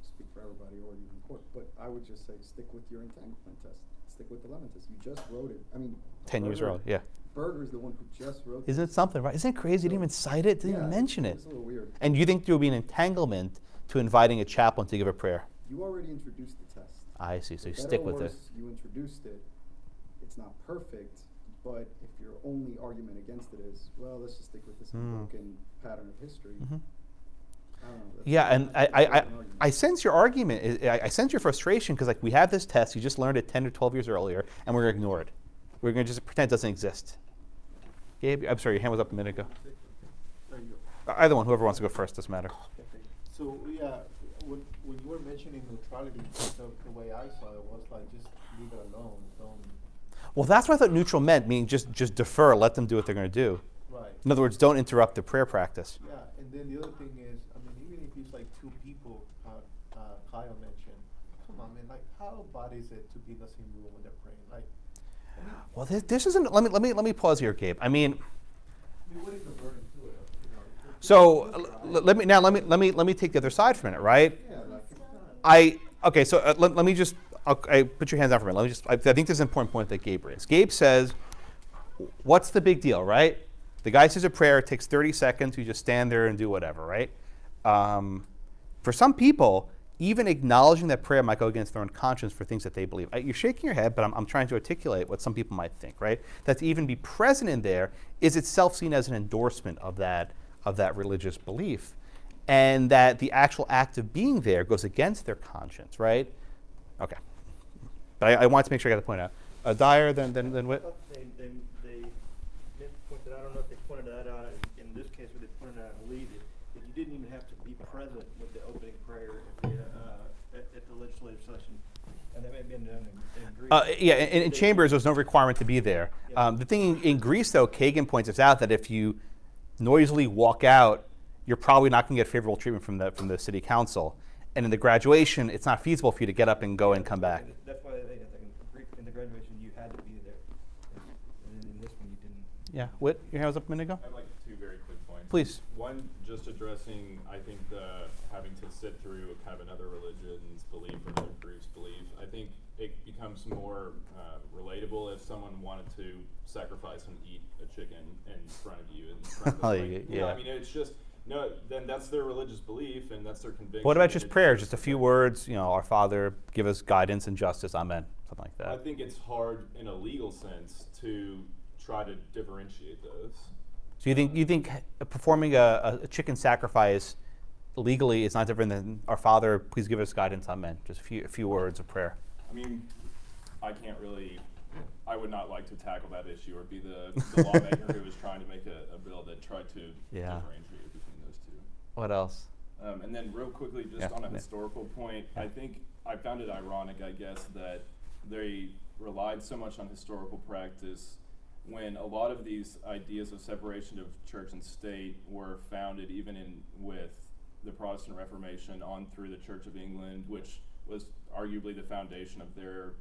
S3: speak for everybody or even in court. But I would just say stick with your entanglement test. Stick with the Lemon test. You just wrote it. I mean,
S1: 10 years early, yeah.
S3: Berger's the one who just wrote it.
S1: Isn't it something, right? Isn't it crazy? He didn't even cite it, didn't even mention it.
S3: It's a little weird.
S1: And you think there would be an entanglement to inviting a chaplain to give a prayer?
S3: You already introduced the test.
S1: I see, so you
S3: For
S1: stick
S3: better or
S1: with it.
S3: worse, you introduced it. It's not perfect, but if your only argument against it is, well, let's just stick with this unbroken pattern of history. I don't know.
S1: Yeah, and I sense your argument. I sense your frustration because like we have this test, you just learned it 10 or 12 years earlier, and we're going to ignore it. We're going to just pretend it doesn't exist. Gabe, I'm sorry, your hand was up a minute ago.
S14: There you go.
S1: Either one, whoever wants to go first, doesn't matter.
S14: So yeah, what when you were mentioning neutrality, the way I saw it was like just leave it alone. Don't.
S1: Well, that's what I thought neutral meant, meaning just defer, let them do what they're going to do.
S14: Right.
S1: In other words, don't interrupt the prayer practice.
S14: Yeah, and then the other thing is, I mean, even if it's like two people, Kyle mentioned, come on, man, like how bad is it to be in the same room when they're praying? Like, I mean,
S1: Well, this isn't. Let me pause here, Gabe. I mean,
S14: what is the burden to it? You know,
S1: so let me take the other side for a minute, right?
S14: Yeah, like it's not.
S1: Okay, so let me just. I put your hands down for a minute. Let me just. I think this is an important point that Gabe raised. Gabe says, "What's the big deal, right? The guy says a prayer. It takes 30 seconds. You just stand there and do whatever, right?" For some people, even acknowledging that prayer might go against their own conscience for things that they believe. You're shaking your head, but I'm trying to articulate what some people might think, right? That to even be present in there is itself seen as an endorsement of that religious belief, and that the actual act of being there goes against their conscience, right? Okay. But I wanted to make sure I got the point out. Dyer, then Whit?
S16: They pointed, I don't know if they pointed that out in this case, or they pointed out in Lee, that you didn't even have to be present with the opening prayer at the legislative session. And that may have been done in Greece.
S1: Yeah, in Chambers, there's no requirement to be there. The thing in Greece, though, Kagan points us out that if you noisily walk out, you're probably not going to get favorable treatment from the city council. And in the graduation, it's not feasible for you to get up and go and come back.
S16: That's why I think in the graduation you had to be there. And in this one you didn't.
S1: Yeah, Whit, your hand was up a minute ago?
S6: I have like two very quick points.
S1: Please.
S6: One, just addressing, I think, the having to sit through kind of another religion's belief or another group's belief. I think it becomes more relatable if someone wanted to sacrifice and eat a chicken in front of you. In front of
S1: Yeah.
S6: I mean, it's just, no, then that's their religious belief and that's their conviction.
S1: What about just prayer? Just a few words, Our Father, give us guidance and justice, amen, something like that.
S6: I think it's hard in a legal sense to try to differentiate those.
S1: So you think performing a chicken sacrifice legally is not different than Our Father, please give us guidance, amen? Just a few words of prayer.
S6: I mean, I would not like to tackle that issue or be the lawmaker who was trying to make a bill that tried to differentiate between those two.
S1: What else?
S6: And then real quickly, just on a historical point, I think I found it ironic, I guess, that they relied so much on historical practice when a lot of these ideas of separation of church and state were founded even with the Protestant Reformation on through the Church of England, which was arguably the foundation of their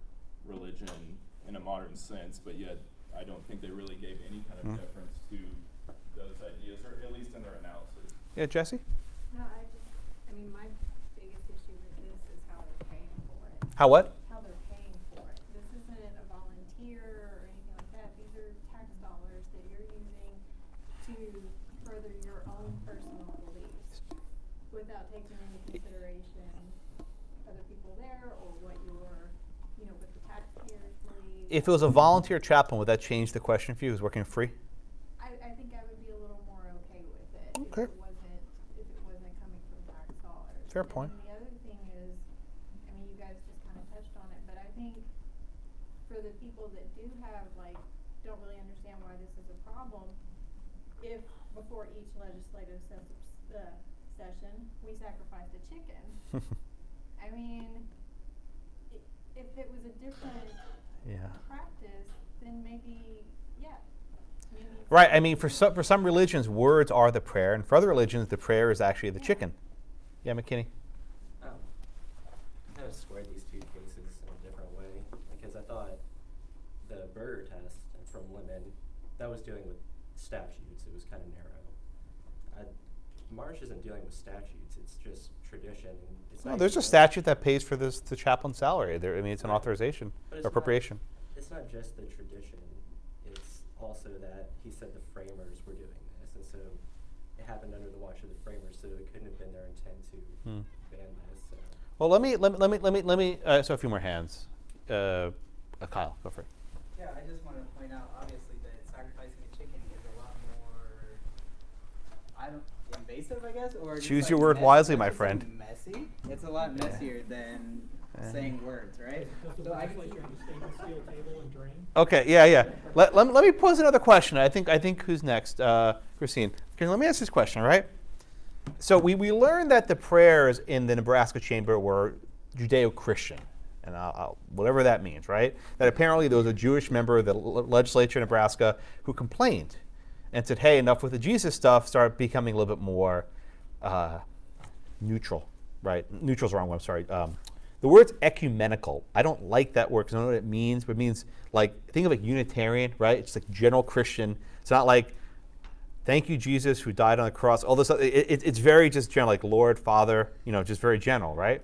S6: religion in a modern sense, but yet I don't think they really gave any kind of deference to those ideas, or at least in their analysis.
S1: Yeah, Jesse?
S10: No, I mean, my biggest issue with this is how they're paying for it.
S1: How what?
S10: How they're paying for it. This isn't a volunteer or anything like that. These are tax dollars that you're using to further your own personal beliefs without taking into consideration other people there or what your, what the taxpayers believe.
S1: If it was a volunteer chaplain, would that change the question for you? Who's working free?
S10: I think I would be a little more okay with it
S1: Okay.
S10: if it wasn't coming from tax dollars.
S1: Fair point.
S10: And the other thing is, I mean, you guys just kind of touched on it, but I think for the people that do have, don't really understand why this is a problem, if before each legislative session, we sacrificed a chicken, I mean, if it was a different practice, then maybe,
S1: Right. I mean, for some religions, words are the prayer, and for other religions, the prayer is actually the chicken. Yeah, McKinney?
S17: I kind of squared these two cases in a different way, because I thought the burger test from Lemon, that was dealing with statutes. It was kind of narrow. Marsh isn't dealing with statutes. It's just tradition.
S1: No, there's a statute that pays for the chaplain's salary. It's an authorization, appropriation.
S17: It's not just the tradition. It's also that he said the framers were doing this, and so it happened under the watch of the framers, so it couldn't have been their intent to ban this. So.
S1: Well, let me. So a few more hands. Kyle, go for it.
S7: Yeah, I just want to point out, obviously, that sacrificing a chicken is a lot more, invasive, I guess, or
S1: choose your word wisely, my friend.
S7: Messy. It's a lot messier than saying words, right?
S8: So I can steel table and drain.
S1: Okay, yeah. Let me pose another question. I think who's next? Christine. Let me ask this question, all right? So we learned that the prayers in the Nebraska chamber were Judeo-Christian, and whatever that means, right? That apparently there was a Jewish member of the legislature in Nebraska who complained and said, hey, enough with the Jesus stuff, start becoming a little bit more neutral, right? Neutral's the wrong one, I'm sorry. The word's ecumenical. I don't like that word because I don't know what it means, but it means like, think of like Unitarian, right? It's like general Christian. It's not like, thank you, Jesus, who died on the cross. All this, it's very just general, like Lord, Father, just very general, right?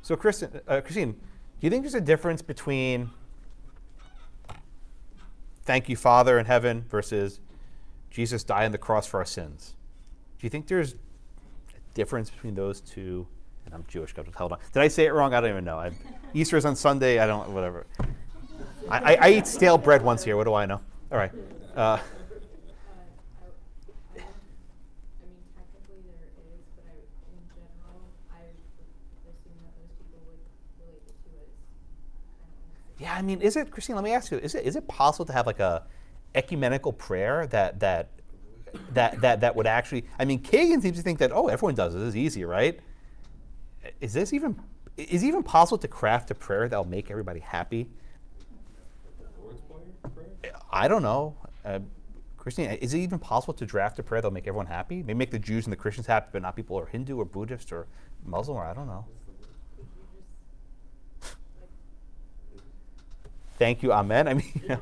S1: So Christine, do you think there's a difference between thank you, Father in heaven versus Jesus died on the cross for our sins? Do you think there's a difference between those two? And I'm Jewish, God, hold on. Did I say it wrong? I don't even know. Easter's on Sunday. I don't, whatever. I eat stale bread once here. What do I know? All right.
S10: I mean, technically there is, but in general, I would assume that most people would relate the two as
S1: Yeah, I mean, is it, Christine, let me ask you, is it possible to have like a ecumenical prayer that would actually, I mean, Kagan seems to think that, oh, everyone does it. This is easy, right? Is it even possible to craft a prayer that will make everybody happy? I don't know. Christine, is it even possible to draft a prayer that will make everyone happy? Maybe make the Jews and the Christians happy, but not people who are Hindu or Buddhist or Muslim, or I don't know. Thank you, amen. I mean,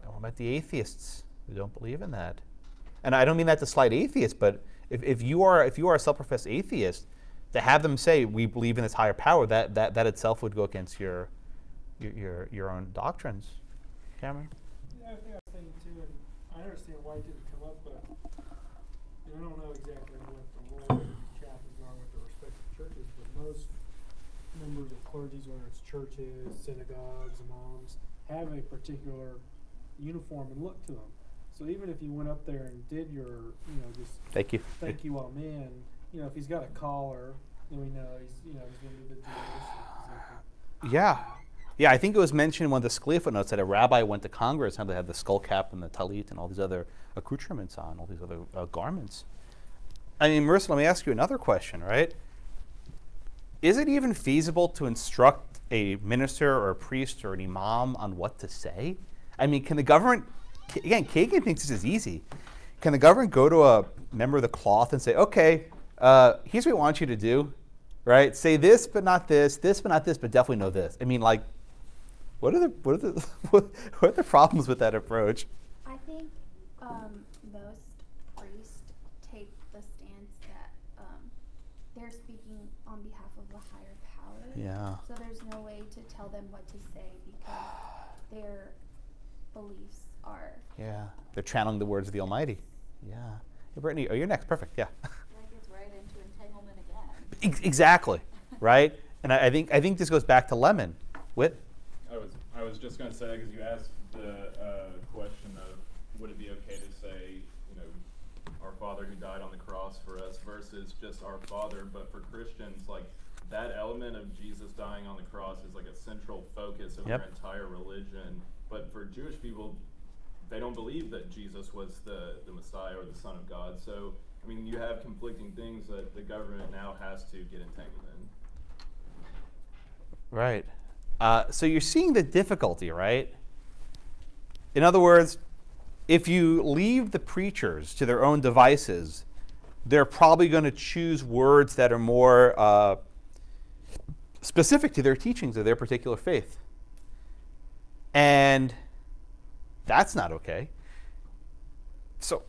S10: What
S1: about the atheists who don't believe in that? And I don't mean that to slight atheists, but if you are a self-professed atheist, to have them say we believe in this higher power, that itself would go against your own doctrines. Cameron?
S8: Yeah, I think I was thinking too, and I understand why it didn't come up, but I don't know exactly what the role of chaplains are with the respective churches, but most members of clergy, whether it's churches, synagogues, imams, have a particular uniform and look to them. So even if you went up there and did your, just
S1: thank you,
S8: amen, if he's got a collar, then we know he's going to be a bit Jewish.
S1: Yeah, I think it was mentioned in one of the Scalia footnotes that a rabbi went to Congress and they had the skull cap and the talit and all these other accoutrements on, all these other garments. I mean, Marissa, let me ask you another question, right? Is it even feasible to instruct a minister or a priest or an imam on what to say? I mean, can the government, again, Kagan thinks this is easy. Can the government go to a member of the cloth and say, okay, here's what we want you to do, right? Say this, but not this, but not this, but definitely know this. I mean, like, what are the problems with that approach?
S18: I think most priests take the stance that they're speaking on behalf of a higher power.
S1: Yeah.
S18: So there's no way to tell them what to say because their beliefs are.
S1: Yeah, they're channeling the words of the Almighty. Yeah. Hey, Brittany, you're next. Perfect. Yeah.
S4: That gets right into entanglement again.
S1: Exactly. Right. And I think this goes back to Lemon. Whit?
S6: I was just going to say, because you asked the question of would it be okay to say, our Father who died on the cross for us versus just our Father, but for Christians, like that element of Jesus dying on the cross is like a central focus of their entire religion. But for Jewish people, they don't believe that Jesus was the Messiah or the Son of God. So, I mean, you have conflicting things that the government now has to get entangled in.
S1: Right. So you're seeing the difficulty, right? In other words, if you leave the preachers to their own devices, they're probably going to choose words that are more specific to their teachings of their particular faith. And that's not okay. So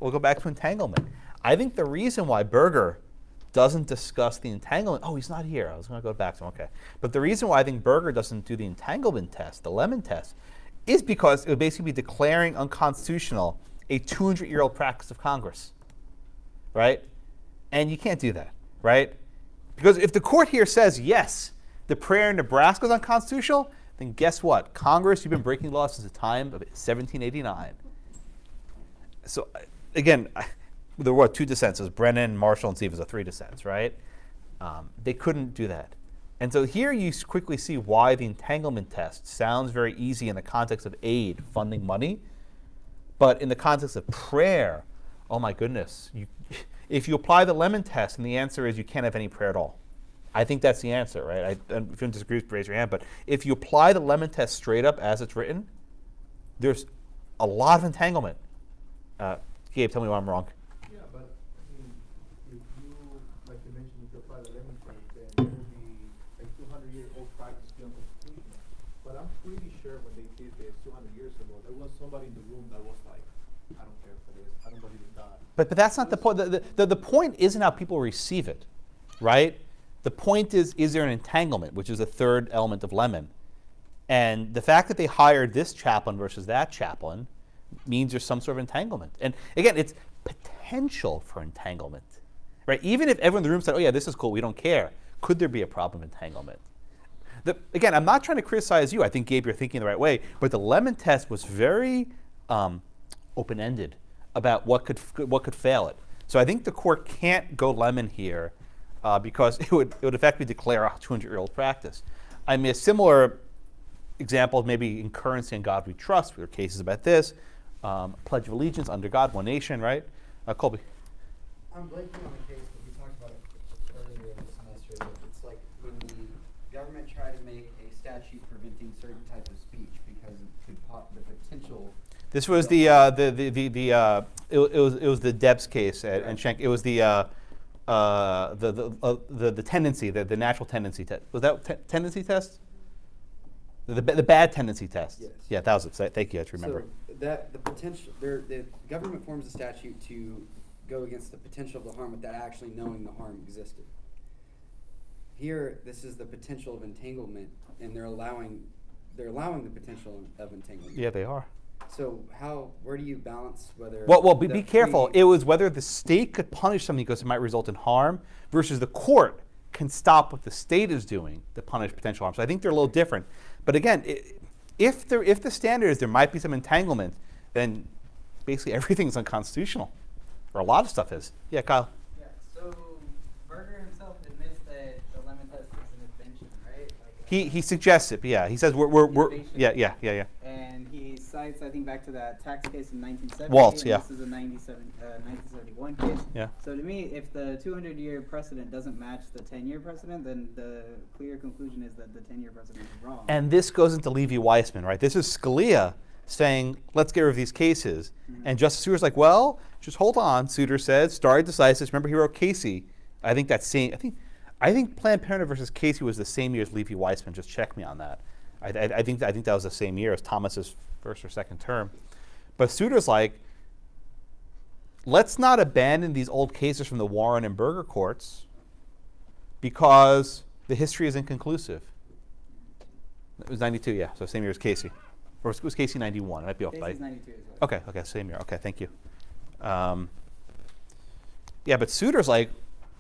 S1: we'll go back to entanglement. I think the reason why Berger doesn't discuss the entanglement, he's not here. I was going to go back to him. Okay. But the reason why I think Berger doesn't do the entanglement test, the Lemon test, is because it would basically be declaring unconstitutional a 200-year-old practice of Congress, right? And you can't do that, right? Because if the court here says, yes, the prayer in Nebraska is unconstitutional, then guess what? Congress, you've been breaking laws since the time of 1789. So again, there were two dissents. It was Brennan, Marshall, and Stevens, 3 dissents, right? They couldn't do that. And so here you quickly see why the entanglement test sounds very easy in the context of aid, funding money, but in the context of prayer, oh my goodness. If you apply the lemon test and the answer is you can't have any prayer at all, I think that's the answer, right? And if you disagree, raise your hand. But if you apply the lemon test straight up as it's written, there's a lot of entanglement. Gabe, tell me why I'm wrong.
S14: Yeah, but I mean, if you, like you mentioned, if you apply the lemon test, then there will be a 200-year-old practice beyond constitutional. But I'm pretty sure when they did this 200 years ago, there was somebody in the room that was like, I don't care for this. I don't believe in God.
S1: But that's not the point. The point isn't how people receive it, right? The point is there an entanglement, which is a third element of lemon. And the fact that they hired this chaplain versus that chaplain means there's some sort of entanglement. And again, it's potential for entanglement, right? Even if everyone in the room said, oh yeah, this is cool, we don't care, could there be a problem of entanglement? Again, I'm not trying to criticize you. I think, Gabe, you're thinking the right way. But the lemon test was very open-ended about what could fail it. So I think the court can't go lemon here because it would effectively declare a 200-year-old practice. I mean, a similar example of maybe in currency and God we trust. There are cases about this. Pledge of Allegiance, under God, one nation, right? Colby.
S11: I'm blanking on the case, but we talked about it earlier in the semester. That it's like when the government tried to make a statute preventing certain type of speech because it could the potential.
S1: This was it was the Debs case and Schenck. It was the tendency, the natural tendency test. Was that tendency test? The bad tendency test.
S11: Yes.
S1: Yeah, that was it. Thank you. I have to remember.
S11: So that the potential, the government forms a statute to go against the potential of the harm without actually knowing the harm existed. Here, this is the potential of entanglement, and they're allowing the potential of entanglement.
S1: Yeah, they are.
S11: So where do you balance whether?
S1: Well, be careful. It was whether the state could punish something because it might result in harm versus the court can stop what the state is doing to punish potential harm. So I think they're a little different. But again, if the standard is there might be some entanglement, then basically everything's unconstitutional, or a lot of stuff is. Yeah, Kyle.
S7: Yeah. So Berger himself admits that the lemon test is an invention, right? Like
S1: He suggests it. But yeah, he says we're yeah.
S7: And he cites, I think, back to that tax case in 1970.
S1: Waltz,
S7: and
S1: yeah.
S7: This is a 1971 case.
S1: Yeah.
S7: So to me, if the 200-year precedent doesn't match the 10-year precedent, then the clear conclusion is that the 10-year precedent is wrong.
S1: And this goes into Levy-Weissman, right? This is Scalia saying, let's get rid of these cases. Mm-hmm. And Justice Souter's like, well, just hold on. Souter said, stare decisis. Remember, he wrote Casey. I think Planned Parenthood versus Casey was the same year as Levy-Weissman. Just check me on that. I think that was the same year as Thomas's first or second term. But Souter's like, let's not abandon these old cases from the Warren and Berger courts because the history is inconclusive. It was 92, yeah, so same year as Casey. Or was Casey 91? I might be off by.
S7: Casey's 92 as well.
S1: Okay, same year. Okay, thank you. Yeah, but Souter's like,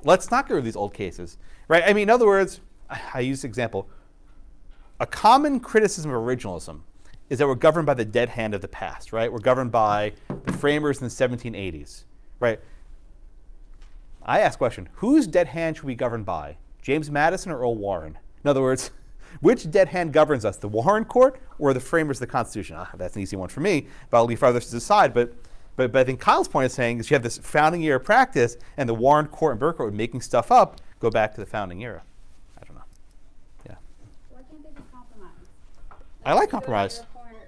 S1: let's not get rid of these old cases, right? I mean, in other words, I use this example. A common criticism of originalism is that we're governed by the dead hand of the past, right? We're governed by the framers in the 1780s, right? I ask a question, whose dead hand should we govern by? James Madison or Earl Warren? In other words, which dead hand governs us, the Warren Court or the framers of the Constitution? That's an easy one for me, but I'll leave for others to decide. But I think Kyle's point is saying is you have this founding era practice and the Warren Court and Berger Court making stuff up go back to the founding era. I don't know. Yeah.
S18: Why can't they just compromise?
S1: I like compromise.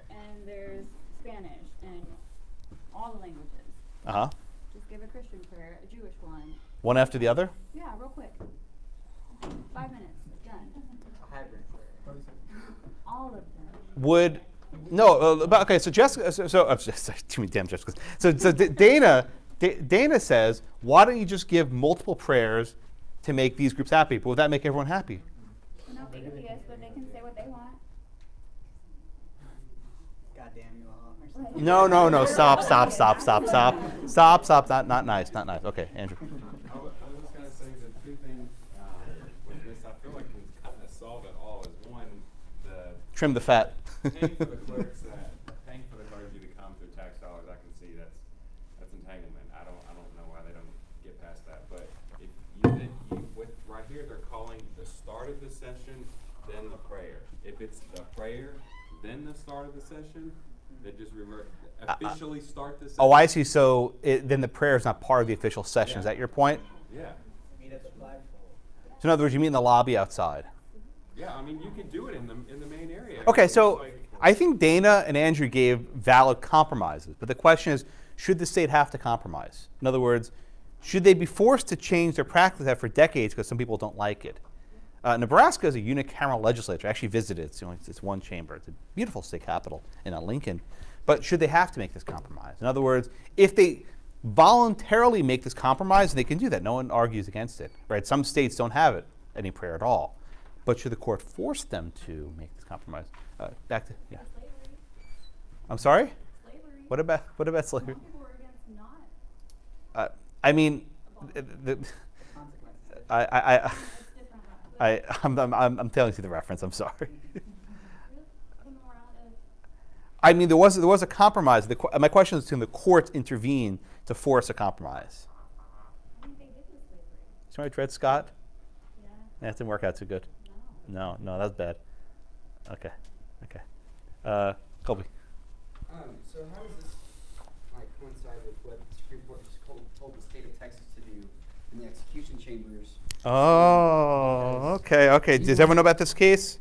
S18: And there's Spanish and all the languages.
S1: Uh-huh.
S18: Just give a Christian prayer, a Jewish one.
S1: One after the other?
S18: Yeah, real quick. 5 minutes, done.
S7: A hybrid prayer.
S18: All of them.
S1: Would no? Okay, so Jessica. Too many damn Jessicas. So Dana says, why don't you just give multiple prayers to make these groups happy? But would that make everyone happy?
S18: Not the atheists, but they can say what they want.
S7: God damn you all.
S1: No. Stop. Not nice. Okay, Andrew.
S2: I was just going to say the two things with this I feel like can kind of solve it all is one,
S1: Trim the fat.
S2: paying for the clergy to come through tax dollars. I can see that's entanglement. I don't know why they don't get past that. But if you with right here they're calling the start start of the session, then the prayer. If it's the prayer, then the start of the session, they just officially start the session.
S1: Oh, I see. So then the prayer is not part of the official session. Is that your point?
S2: Yeah.
S7: Meet at the flagpole.
S1: So in other words, you meet in the lobby outside.
S2: Yeah, I mean, you can do it in the main area.
S1: Okay, so I think Dana and Andrew gave valid compromises, but the question is, should the state have to compromise? In other words, should they be forced to change their practice that for decades because some people don't like it? Nebraska is a unicameral legislature. I actually visited it. It's one chamber. It's a beautiful state capital in Lincoln. But should they have to make this compromise? In other words, if they voluntarily make this compromise, they can do that. No one argues against it, right? Some states don't have any prayer at all. But should the court force them to make this compromise? Back to, yeah.
S18: Slavery.
S1: I'm sorry?
S18: Slavery.
S1: What about slavery?
S18: Some people were against not.
S1: I mean, I'm telling you the reference. I'm sorry. I mean, there was a compromise. My question is, can the court intervene to force a compromise?
S18: I think they did with slavery.
S1: Somebody Dred Scott?
S18: Yeah.
S1: That didn't work out too good. No, that's bad. Okay. Colby.
S11: So how does this coincide with what the Supreme Court just told the state of Texas to do in the execution chambers?
S1: Oh, okay. Does everyone know about this case?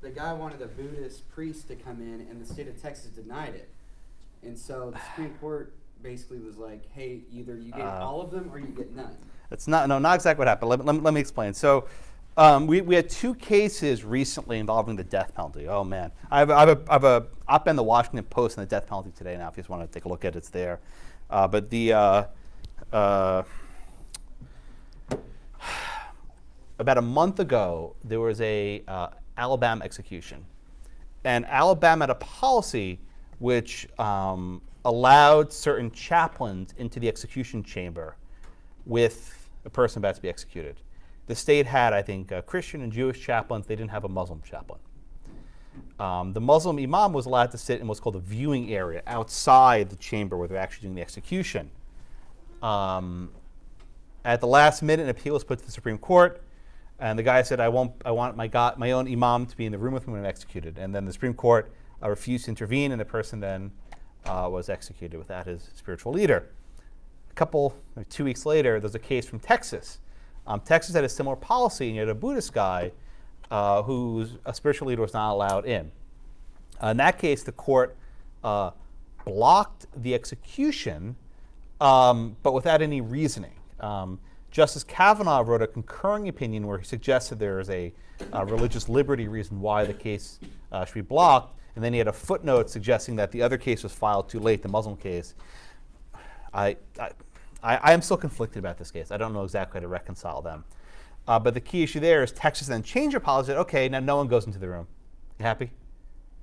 S11: The guy wanted a Buddhist priest to come in, and the state of Texas denied it. And so the Supreme Court basically was like, hey, either you get all of them or you get none.
S1: That's not exactly what happened. Let me explain. So we had two cases recently involving the death penalty. Oh, man. I have a op-ed in the Washington Post on the death penalty today now. If you just want to take a look at it, it's there. But about a month ago, there was a Alabama execution. And Alabama had a policy which allowed certain chaplains into the execution chamber with a person about to be executed. The state had, I think, Christian and Jewish chaplains. They didn't have a Muslim chaplain. The Muslim imam was allowed to sit in what's called a viewing area outside the chamber where they're actually doing the execution. At the last minute, an appeal was put to the Supreme Court, and the guy said, I want my own imam to be in the room with me when I'm executed. And then the Supreme Court refused to intervene, and the person then was executed without his spiritual leader. 2 weeks later, there's a case from Texas. Texas had a similar policy, and you had a Buddhist guy whose spiritual leader was not allowed in. In that case, the court blocked the execution, but without any reasoning. Justice Kavanaugh wrote a concurring opinion where he suggested there is a religious liberty reason why the case should be blocked, and then he had a footnote suggesting that the other case was filed too late, the Muslim case. I am still conflicted about this case. I don't know exactly how to reconcile them. But the key issue there is Texas then changed their policy. Okay, now no one goes into the room. You happy?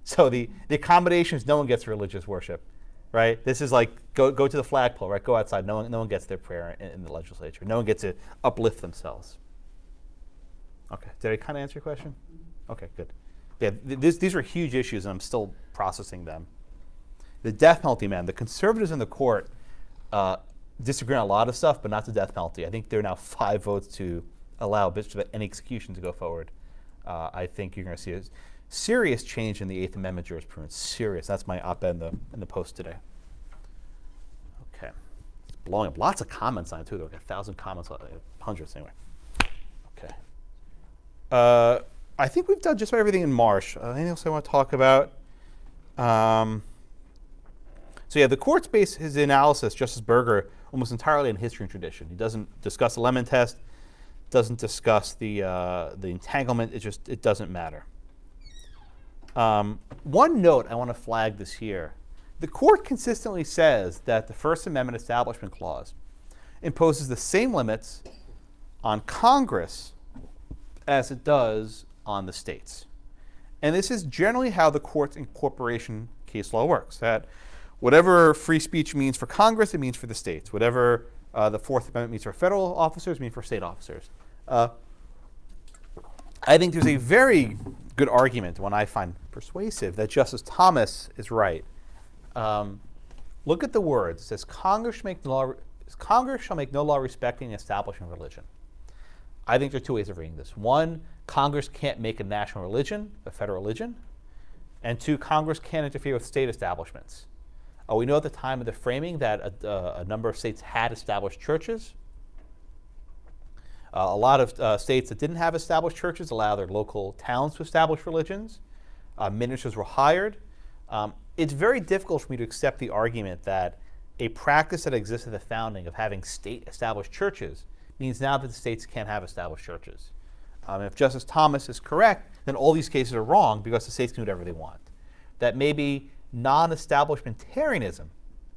S1: So the accommodation is no one gets religious worship, right? This is like go to the flagpole, right? Go outside. No one gets their prayer in the legislature. No one gets to uplift themselves. Okay, did I kind of answer your question? Okay, good. Yeah, these are huge issues, and I'm still processing them. The death penalty, man. The conservatives in the court disagree on a lot of stuff, but not the death penalty. I think there are now 5 votes to allow just about any execution to go forward. I think you're going to see a serious change in the Eighth Amendment jurisprudence. Serious. That's my op-ed in the Post today. Okay. It's blowing up. Lots of comments on it, too. There were like 1,000 comments, hundreds anyway. Okay. I think we've done just about everything in Marsh. Anything else I want to talk about? So yeah, the court's based his analysis, Justice Berger, almost entirely on history and tradition. He doesn't discuss the Lemon Test, doesn't discuss the entanglement. It doesn't matter. One note I want to flag this here. The court consistently says that the First Amendment Establishment Clause imposes the same limits on Congress as it does on the states. And this is generally how the court's incorporation case law works, that whatever free speech means for Congress, it means for the states. Whatever the Fourth Amendment means for federal officers, means for state officers. I think there's a very good argument, one I find persuasive, that Justice Thomas is right. Look at the words. It says, Congress shall make no law respecting the establishment of religion. I think there are 2 ways of reading this. One, Congress can't make a national religion a federal religion. And 2, Congress can't interfere with state establishments. We know at the time of the framing that a number of states had established churches. A lot of states that didn't have established churches allowed their local towns to establish religions. Ministers were hired. It's very difficult for me to accept the argument that a practice that existed at the founding of having state-established churches means now that the states can't have established churches. If Justice Thomas is correct, then all these cases are wrong because the states can do whatever they want. That maybe non-establishmentarianism,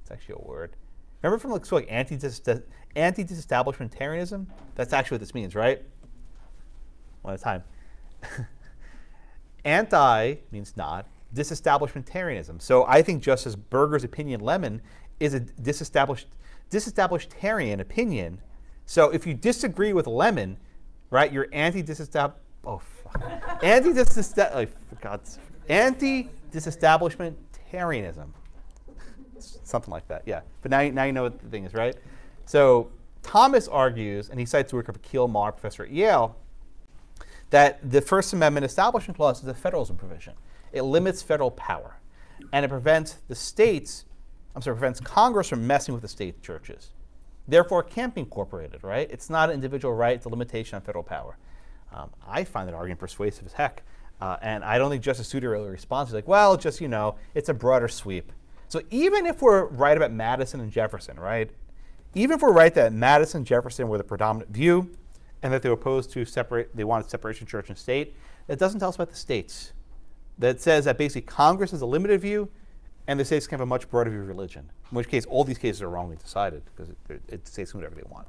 S1: it's actually a word. Remember from like anti-disestablishmentarianism? That's actually what this means, right? One at a time. Anti means not. Disestablishmentarianism. So I think Justice Berger's opinion, Lemon, is a disestablishmentarian opinion. So if you disagree with Lemon, right, you're anti-disestablishmentarianism. Something like that, yeah. But now you know what the thing is, right? So Thomas argues, and he cites the work of Akil Maher, professor at Yale, that the First Amendment Establishment Clause is a federalism provision. It limits federal power, and it prevents Congress from messing with the state churches. Therefore, it can't be incorporated, right? It's not an individual right, it's a limitation on federal power. I find that argument persuasive as heck, and I don't think Justice Souter really responds. He's like, well, just, you know, it's a broader sweep. So even if we're right about Madison and Jefferson, right? Even if we're right that Madison and Jefferson were the predominant view, and that they were opposed to they wanted separation of church and state, that doesn't tell us about the states. That says that basically Congress is a limited view, and the states can have a much broader view of religion. In which case, all these cases are wrongly decided because the states can do whatever they want.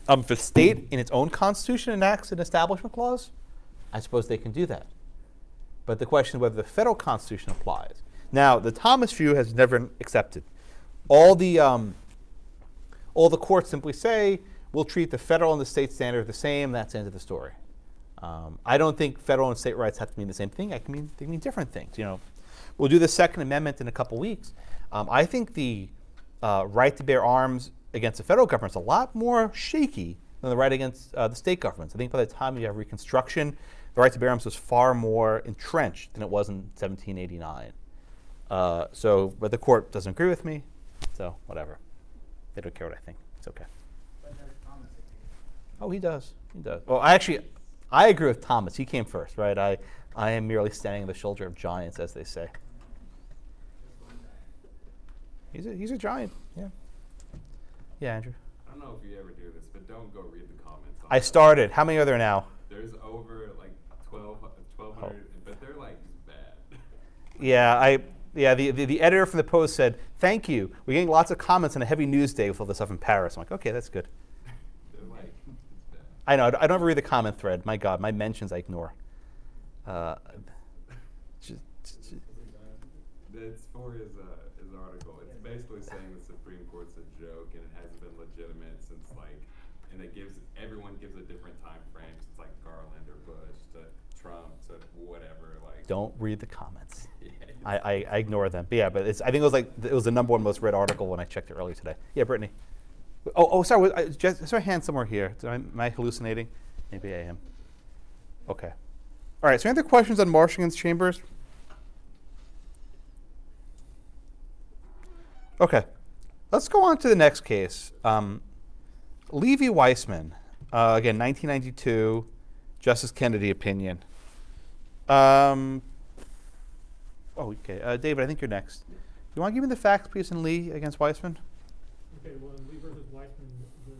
S1: If the state in its own constitution enacts an establishment clause, I suppose they can do that. But the question is whether the federal constitution applies. Now, the Thomas view has never been accepted. All the courts simply say, we'll treat the federal and the state standard the same, that's the end of the story. I don't think federal and state rights have to mean the same thing. They can mean different things. You know, we'll do the Second Amendment in a couple weeks. I think the right to bear arms against the federal government is a lot more shaky than the right against the state governments. I think by the time you have Reconstruction, the right to bear arms was far more entrenched than it was in 1789. But the court doesn't agree with me, so whatever. They don't care what I think. It's okay.
S12: But there's Thomas again.
S1: Oh, he does. He does. Well, I agree with Thomas. He came first, right? I am merely standing on the shoulder of giants, as they say. He's a giant. Yeah. Yeah, Andrew.
S2: I don't know if you ever do this, but don't go read the comments.
S1: I started. How many are there now?
S2: There's over like 1,200, but they're like bad.
S1: Yeah, the editor from the Post said, "Thank you. We're getting lots of comments on a heavy news day with all this stuff in Paris." I'm like, okay, that's good.
S2: They're like, it's bad.
S1: I know. I don't ever read the comment thread. My God, my mentions I ignore.
S2: It's for his article. It's basically saying the Supreme Court's a joke and it hasn't been legitimate since and everyone gives a different time frame. It's like Garland or Bush to Trump to whatever.
S1: Don't read the comments. Yeah, I ignore them. But yeah, but I think it was the #1 most read article when I checked it earlier today. Yeah, Brittany. Oh, sorry. Is there a hand somewhere here? Am I hallucinating? Maybe I am. Okay. All right. So any other questions on Marsh against Chambers? Okay. Let's go on to the next case. Levy-Weissman. Again, 1992, Justice Kennedy opinion. Okay. David, I think you're next. You want to give me the facts, please, in Lee against Weissman?
S8: Okay, well, in Lee versus Weissman, the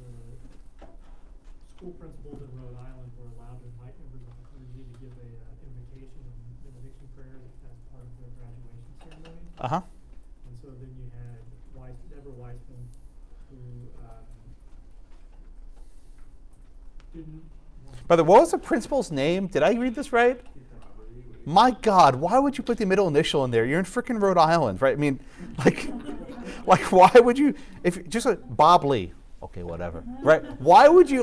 S8: school principals in Rhode Island were allowed to invite members of the community to give a invocation and benediction prayer as part of their graduation ceremony.
S1: Uh-huh.
S8: And so then you had Deborah Weissman, who didn't.
S1: By the way, what was the principal's name? Did I read this right? My God, why would you put the middle initial in there? You're in frickin' Rhode Island, right? I mean, like why would you, if just Bob Lee, okay, whatever, right? Why would you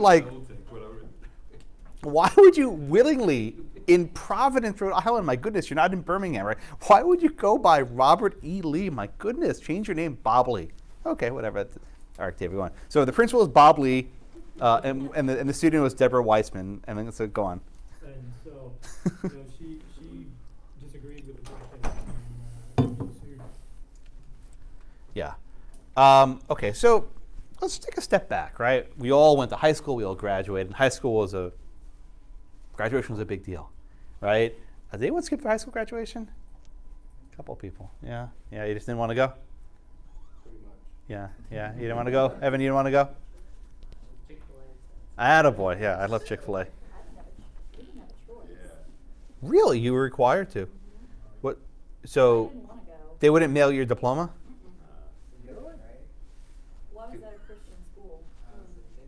S1: why would you willingly, in Providence, Rhode Island, my goodness, you're not in Birmingham, right? Why would you go by Robert E. Lee? My goodness, change your name, Bob Lee. Okay, whatever. All right, David, go on. So the principal is Bob Lee. And the student was Deborah Weissman. And then so go on.
S8: And so, she disagreed with the fact that sued.
S1: Yeah. Okay, so let's take a step back, right? We all went to high school. We all graduated. High school graduation was a big deal, right? Did anyone skip their high school graduation? A couple of people. Yeah. Yeah, you just didn't want to go?
S2: Pretty much.
S1: Yeah. Yeah, you didn't want to go? Evan, you didn't want to go? Attaboy. Yeah, I love Chick-fil-A. Really? You were required to? What? So they wouldn't mail your diploma?
S4: Why was that a Christian school?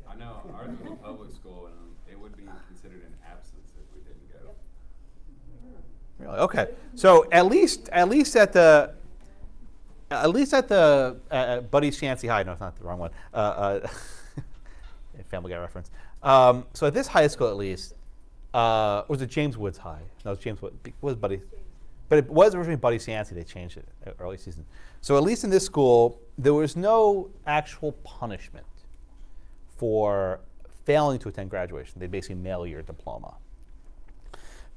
S2: I know, ours was a public school, and it would be considered an absence if we didn't go.
S1: Really? Okay. So at least at the Buddy Shancy High. No, it's not the wrong one. Family Guy reference. So at this high school, at least, was it James Woods High? No, it was James Woods. It was Buddy, but it was originally Buddy Shancy. They changed it early season. So at least in this school, there was no actual punishment for failing to attend graduation. They basically mail your diploma.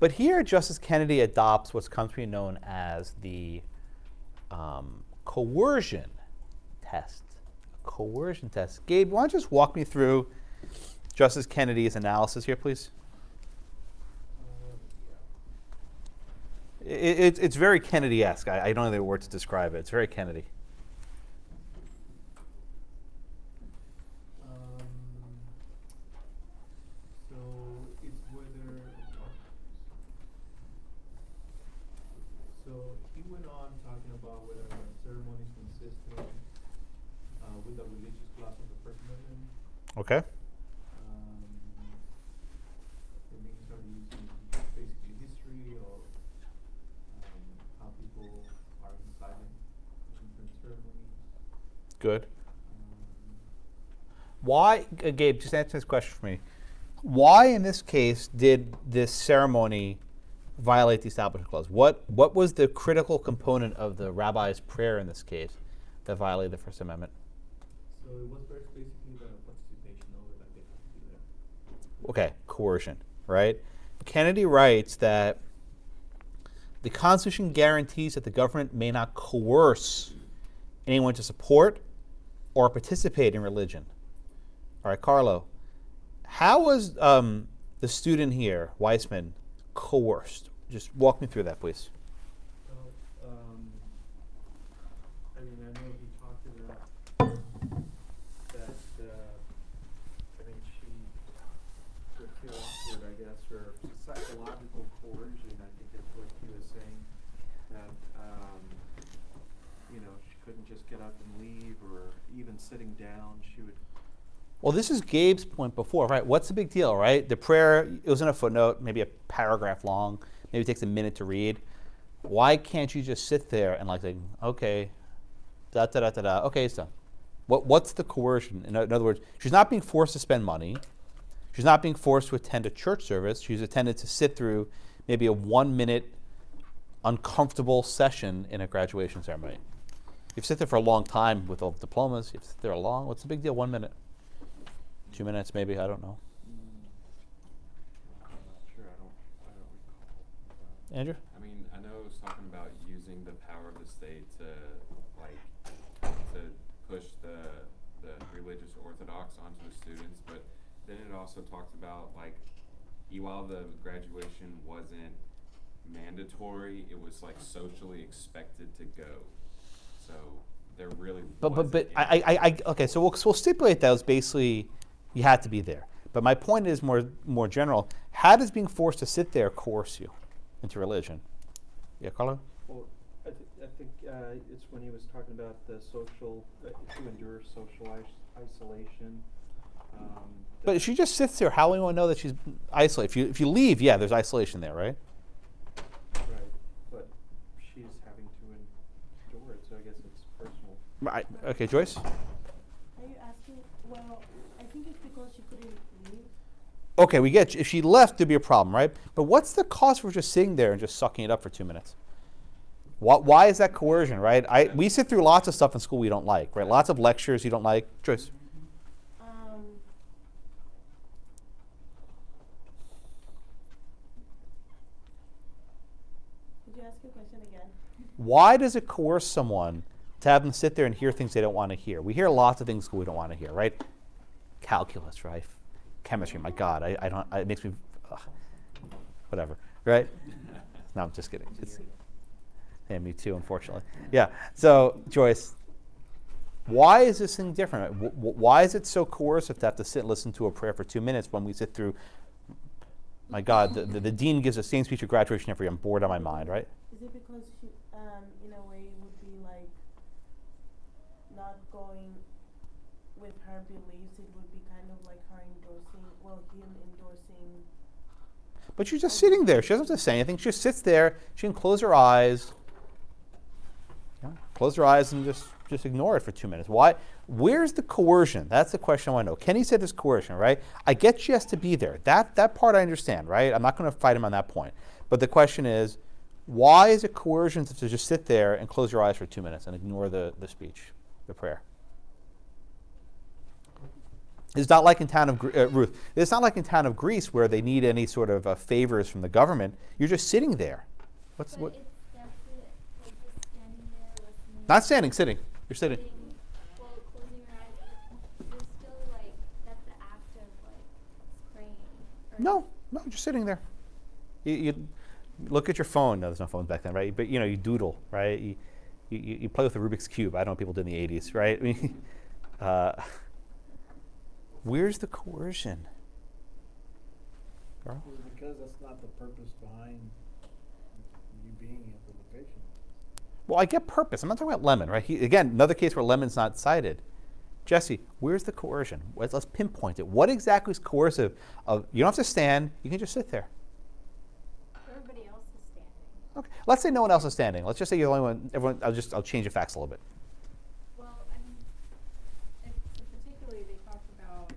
S1: But here, Justice Kennedy adopts what's come to be known as the coercion test. Coercion test. Gabe, why don't you just walk me through Justice Kennedy's analysis here, please? It's very Kennedy-esque. I don't know the word to describe it. It's very Kennedy.
S14: So it's whether. So he went on talking about whether the ceremony is consistent with the religious clause of the First Amendment.
S1: Okay.
S14: And then he started using basically history of how people are silent in different ceremonies.
S1: Good. Why, Gabe, just answer this question for me. Why, in this case, did this ceremony violate the Establishment Clause? What was the critical component of the rabbi's prayer in this case that violated the First Amendment?
S14: So it was basically the participation of it, like they have to do that.
S1: Okay, coercion, right? Kennedy writes that the Constitution guarantees that the government may not coerce anyone to support or participate in religion. All right, Carlo, how was the student here, Weissman, coerced? Just walk me through that, please.
S14: I mean, I know he talked about that, I think she would feel awkward, I guess, or psychological coercion, I think is what he was saying, that, she couldn't just get up and leave, or even sitting down, she would.
S1: Well, this is Gabe's point before, right? What's the big deal, right? The prayer, it was in a footnote, maybe a paragraph long, maybe it takes a minute to read. Why can't you just sit there and like, okay, okay, it's done. What's the coercion? In other words, she's not being forced to spend money. She's not being forced to attend a church service. She's attended to sit through maybe a 1-minute uncomfortable session in a graduation ceremony. You sit there for a long time with all the diplomas. You sit there long. What's the big deal? 1 minute. 2 minutes, maybe. I don't know.
S2: I'm not sure. I don't recall.
S1: Andrew?
S2: I mean, I know it was talking about using the power of the state to push the religious orthodox onto the students, but then it also talks about while the graduation wasn't mandatory, it was socially expected to go. So there really
S1: But okay, so we'll stipulate that was basically you had to be there. But my point is more general. How does being forced to sit there coerce you into religion? Yeah, Carlo?
S16: Well, I think it's when he was talking about the social, to endure social isolation.
S1: But if she just sits there, how will anyone know that she's isolated? If you leave, yeah, there's isolation there, right?
S16: Right, but she's having to endure it, so I guess it's personal.
S1: Right. Okay, Joyce?
S19: Are you asking, well, I think it's because she couldn't leave.
S1: Okay, we get you. If she left, there'd be a problem, right? But what's the cost for just sitting there and just sucking it up for 2 minutes? Why is that coercion, right? We sit through lots of stuff in school we don't like, right? Lots of lectures you don't like. Joyce?
S19: Could you ask your question again?
S1: Why does it coerce someone to have them sit there and hear things they don't want to hear? We hear lots of things we don't want to hear, right? Calculus, right? Chemistry, my God, I don't, it makes me, whatever, right? No, I'm just kidding. Yeah, me too, unfortunately. Yeah, so Joyce, why is this thing different? Why is it so coercive to have to sit and listen to a prayer for 2 minutes when we sit through, my God, the dean gives a same speech at graduation every year. I'm bored out of my mind, right?
S19: Is it because she, in a way, would be like not going with her beliefs? It would be kind of like her endorsing, well, him endorsing.
S1: But she's just sitting there. She doesn't have to say anything. She just sits there. She can close her eyes. Close her eyes and just ignore it for 2 minutes. Why? Where's the coercion? That's the question I want to know. Kenny said there's coercion, right? I get she has to be there. That part I understand, right? I'm not going to fight him on that point. But the question is, why is it coercion to just sit there and close your eyes for 2 minutes and ignore the speech, the prayer? It's not like in town of Ruth. It's not like in town of Greece where they need any sort of favors from the government. You're just sitting there. What? Not standing, sitting. You're sitting.
S18: Well, closing your eyes, you're still like, that's the act of like praying.
S1: No, just sitting there. You look at your phone. No, there's no phones back then, right? But you doodle, right? You play with the Rubik's Cube. I don't know what people did in the 80s, right? I mean, where's the coercion? Carl?
S20: Because that's not the purpose behind you being at the location.
S1: Well, I get purpose. I'm not talking about Lemon, right? Again, another case where Lemon's not cited. Jesse, where's the coercion? Let's pinpoint it. What exactly is coercive? You don't have to stand. You can just sit there.
S10: Everybody else is standing.
S1: Okay. Let's say no one else is standing. Let's just say you're the only one. Everyone. I'll change the facts a little bit.
S10: Well, I mean, particularly they talk about.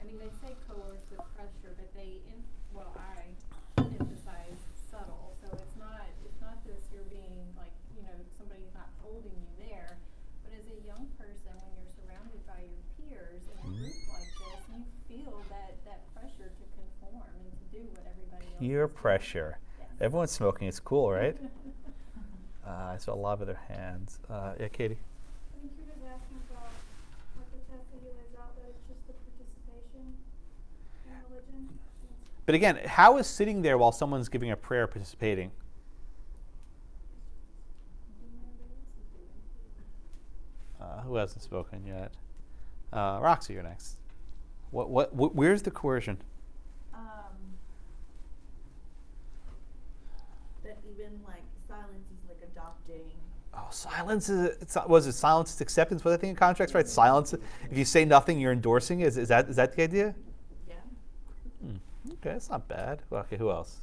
S10: I mean, they say coercive pressure, but I emphasize subtle. So it's not this you're being like, somebody's not holding you there. But as a young person, when you're surrounded by your peers in a group like this, you feel that pressure to conform and to do what everybody else
S1: Peer
S10: is doing.
S1: pressure.
S10: Yes.
S1: Everyone's smoking. It's cool, right? I saw a lot of their hands. Yeah, Katie.
S5: I think you're just asking about what the test that he lays out, that it's just the participation in religion.
S1: But again, how is sitting there while someone's giving a prayer participating? Who hasn't spoken yet? Roxy, you're next. Where's the coercion?
S21: That even like silence is like adopting.
S1: Oh, silence was it silence is acceptance? Was I think in contracts, right? Silence. If you say nothing, you're endorsing it. Is that the idea?
S21: Yeah.
S1: Okay, that's not bad. Well, okay, who else?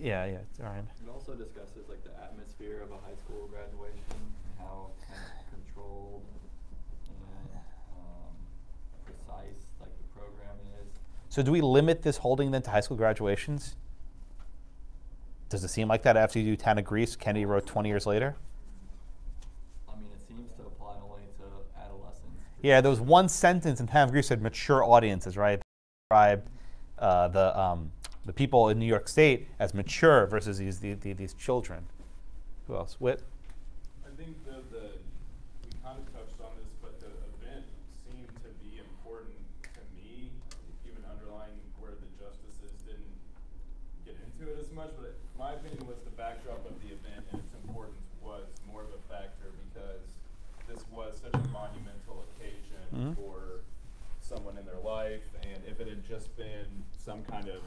S1: Yeah, Ryan.
S6: It also discusses like the atmosphere of a high school graduation and how kind of controlled and precise like the program is.
S1: So do we limit this holding then to high school graduations? Does it seem like that after you do Town of Greece, Kennedy wrote 20 years later?
S6: I mean, it seems to apply only to adolescents.
S1: Yeah, there was one sentence in Town of Greece said mature audiences, right? They described the people in New York State as mature versus these children. Who else? Whit?
S6: I think we kind of touched on this, but the event seemed to be important to me, even underlying where the justices didn't get into it as much. But my opinion was the backdrop of the event and its importance was more of a factor because this was such a monumental occasion for someone in their life, and if it had just been some kind of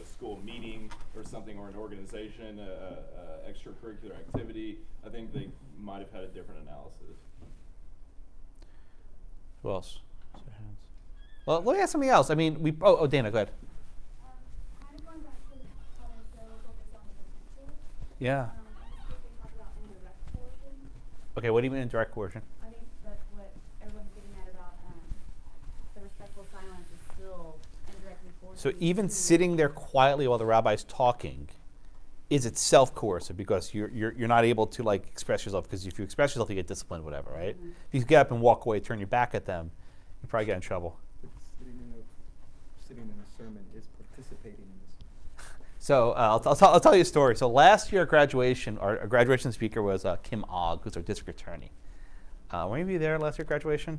S6: school meeting or something, or an organization, extracurricular activity, I think they might have had a different analysis.
S1: Who else? Well, let me ask something else. I mean, Dana, go ahead.
S5: Kind of going back to how there's no focus on the potential.
S1: Yeah.
S5: They talk about indirect coercion.
S1: Okay, what do you mean indirect coercion?
S21: I think that's what everyone's getting at about the respectful silence is still indirectly coercive.
S1: So even sitting there quietly while the rabbi's talking is itself coercive because you're not able to like express yourself, because if you express yourself you get disciplined, whatever, right? If you get up and walk away, turn your back at them, you probably get in trouble.
S3: Sitting in a sermon is participating in this.
S1: So I'll tell you a story. So last year at graduation, our graduation speaker was Kim Ogg, who's our district attorney. Were any of you there last year at graduation?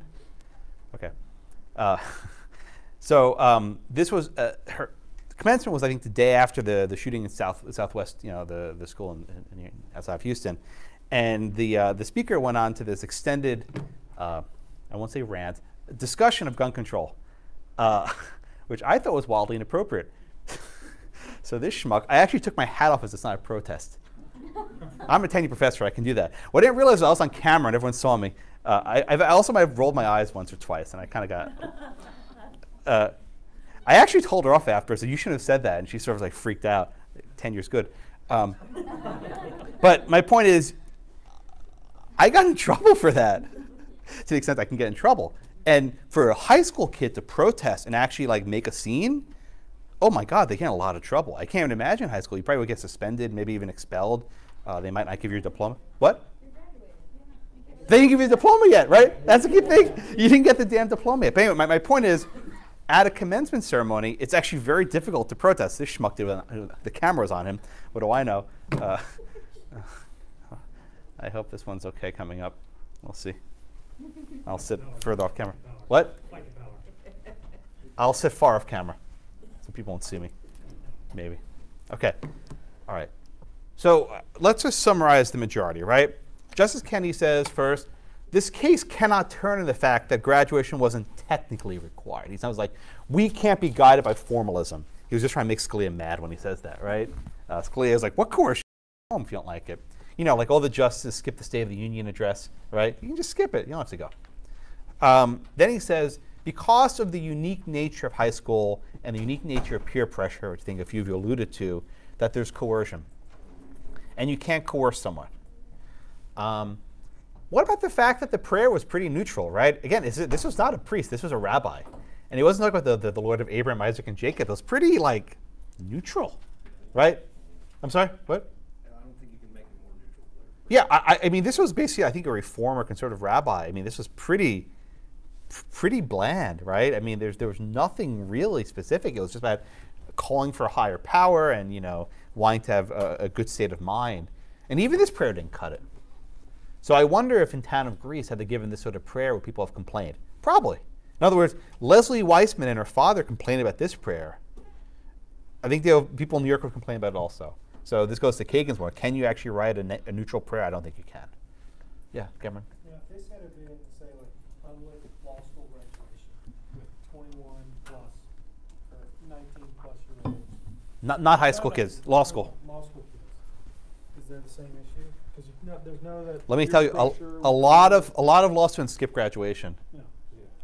S1: Okay. So this was her commencement was, I think, the day after the shooting in Southwest, the school outside of Houston, and the speaker went on to this extended, I won't say rant, discussion of gun control, which I thought was wildly inappropriate. So this schmuck, I actually took my hat off as it's not a protest. I'm a tenure professor, I can do that. What I didn't realize was I was on camera and everyone saw me. I also might have rolled my eyes once or twice, and I kind of got. I actually told her off after, so you shouldn't have said that, and she sort of like freaked out. Tenure's good. But my point is, I got in trouble for that, to the extent I can get in trouble. And for a high school kid to protest and actually like make a scene, oh my God, they get in a lot of trouble. I can't even imagine high school. You probably would get suspended, maybe even expelled. They might not give you a diploma. What? They didn't give you a diploma yet, right? That's the key thing. You didn't get the damn diploma yet. But anyway, my point is, at a commencement ceremony, it's actually very difficult to protest. This schmuck did, the camera's on him. What do I know? I hope this one's okay coming up. We'll see. I'll sit further off camera. What? I'll sit far off camera so people won't see me. Maybe. Okay. All right. So let's just summarize the majority, right? Justice Kennedy says first, this case cannot turn on the fact that graduation wasn't technically required. He sounds like, we can't be guided by formalism. He was just trying to make Scalia mad when he says that, right? Scalia is like, what coercion? Home if you don't like it. You know, like all the justices skip the State of the Union address, right? You can just skip it. You don't have to go. Then he says, because of the unique nature of high school and the unique nature of peer pressure, which I think a few of you alluded to, that there's coercion. And you can't coerce someone. What about the fact that the prayer was pretty neutral, right? Again, this was not a priest. This was a rabbi. And he wasn't talking about the Lord of Abraham, Isaac, and Jacob. It was pretty, like, neutral, right? I'm sorry? What?
S16: I don't think you can make it more neutral.
S1: Yeah, I mean, this was basically, I think, a reformer conservative rabbi. I mean, this was pretty bland, right? I mean, there was nothing really specific. It was just about calling for a higher power and, wanting to have a good state of mind. And even this prayer didn't cut it. So I wonder if in town of Greece, had they given this sort of prayer, would people have complained? Probably. In other words, Leslie Weissman and her father complained about this prayer. I think people in New York would complain about it also. So this goes to Kagan's one. Can you actually write a neutral prayer? I don't think you can. Yeah, Cameron?
S8: Yeah, if they said it in, say, like, public law school graduation with 21 plus or 19 plus year olds.
S1: Not high school kids, law school.
S8: Law school kids. Is there the same issue? Because there's no that.
S1: Let me tell you, a lot of law students skip graduation.
S8: Yeah.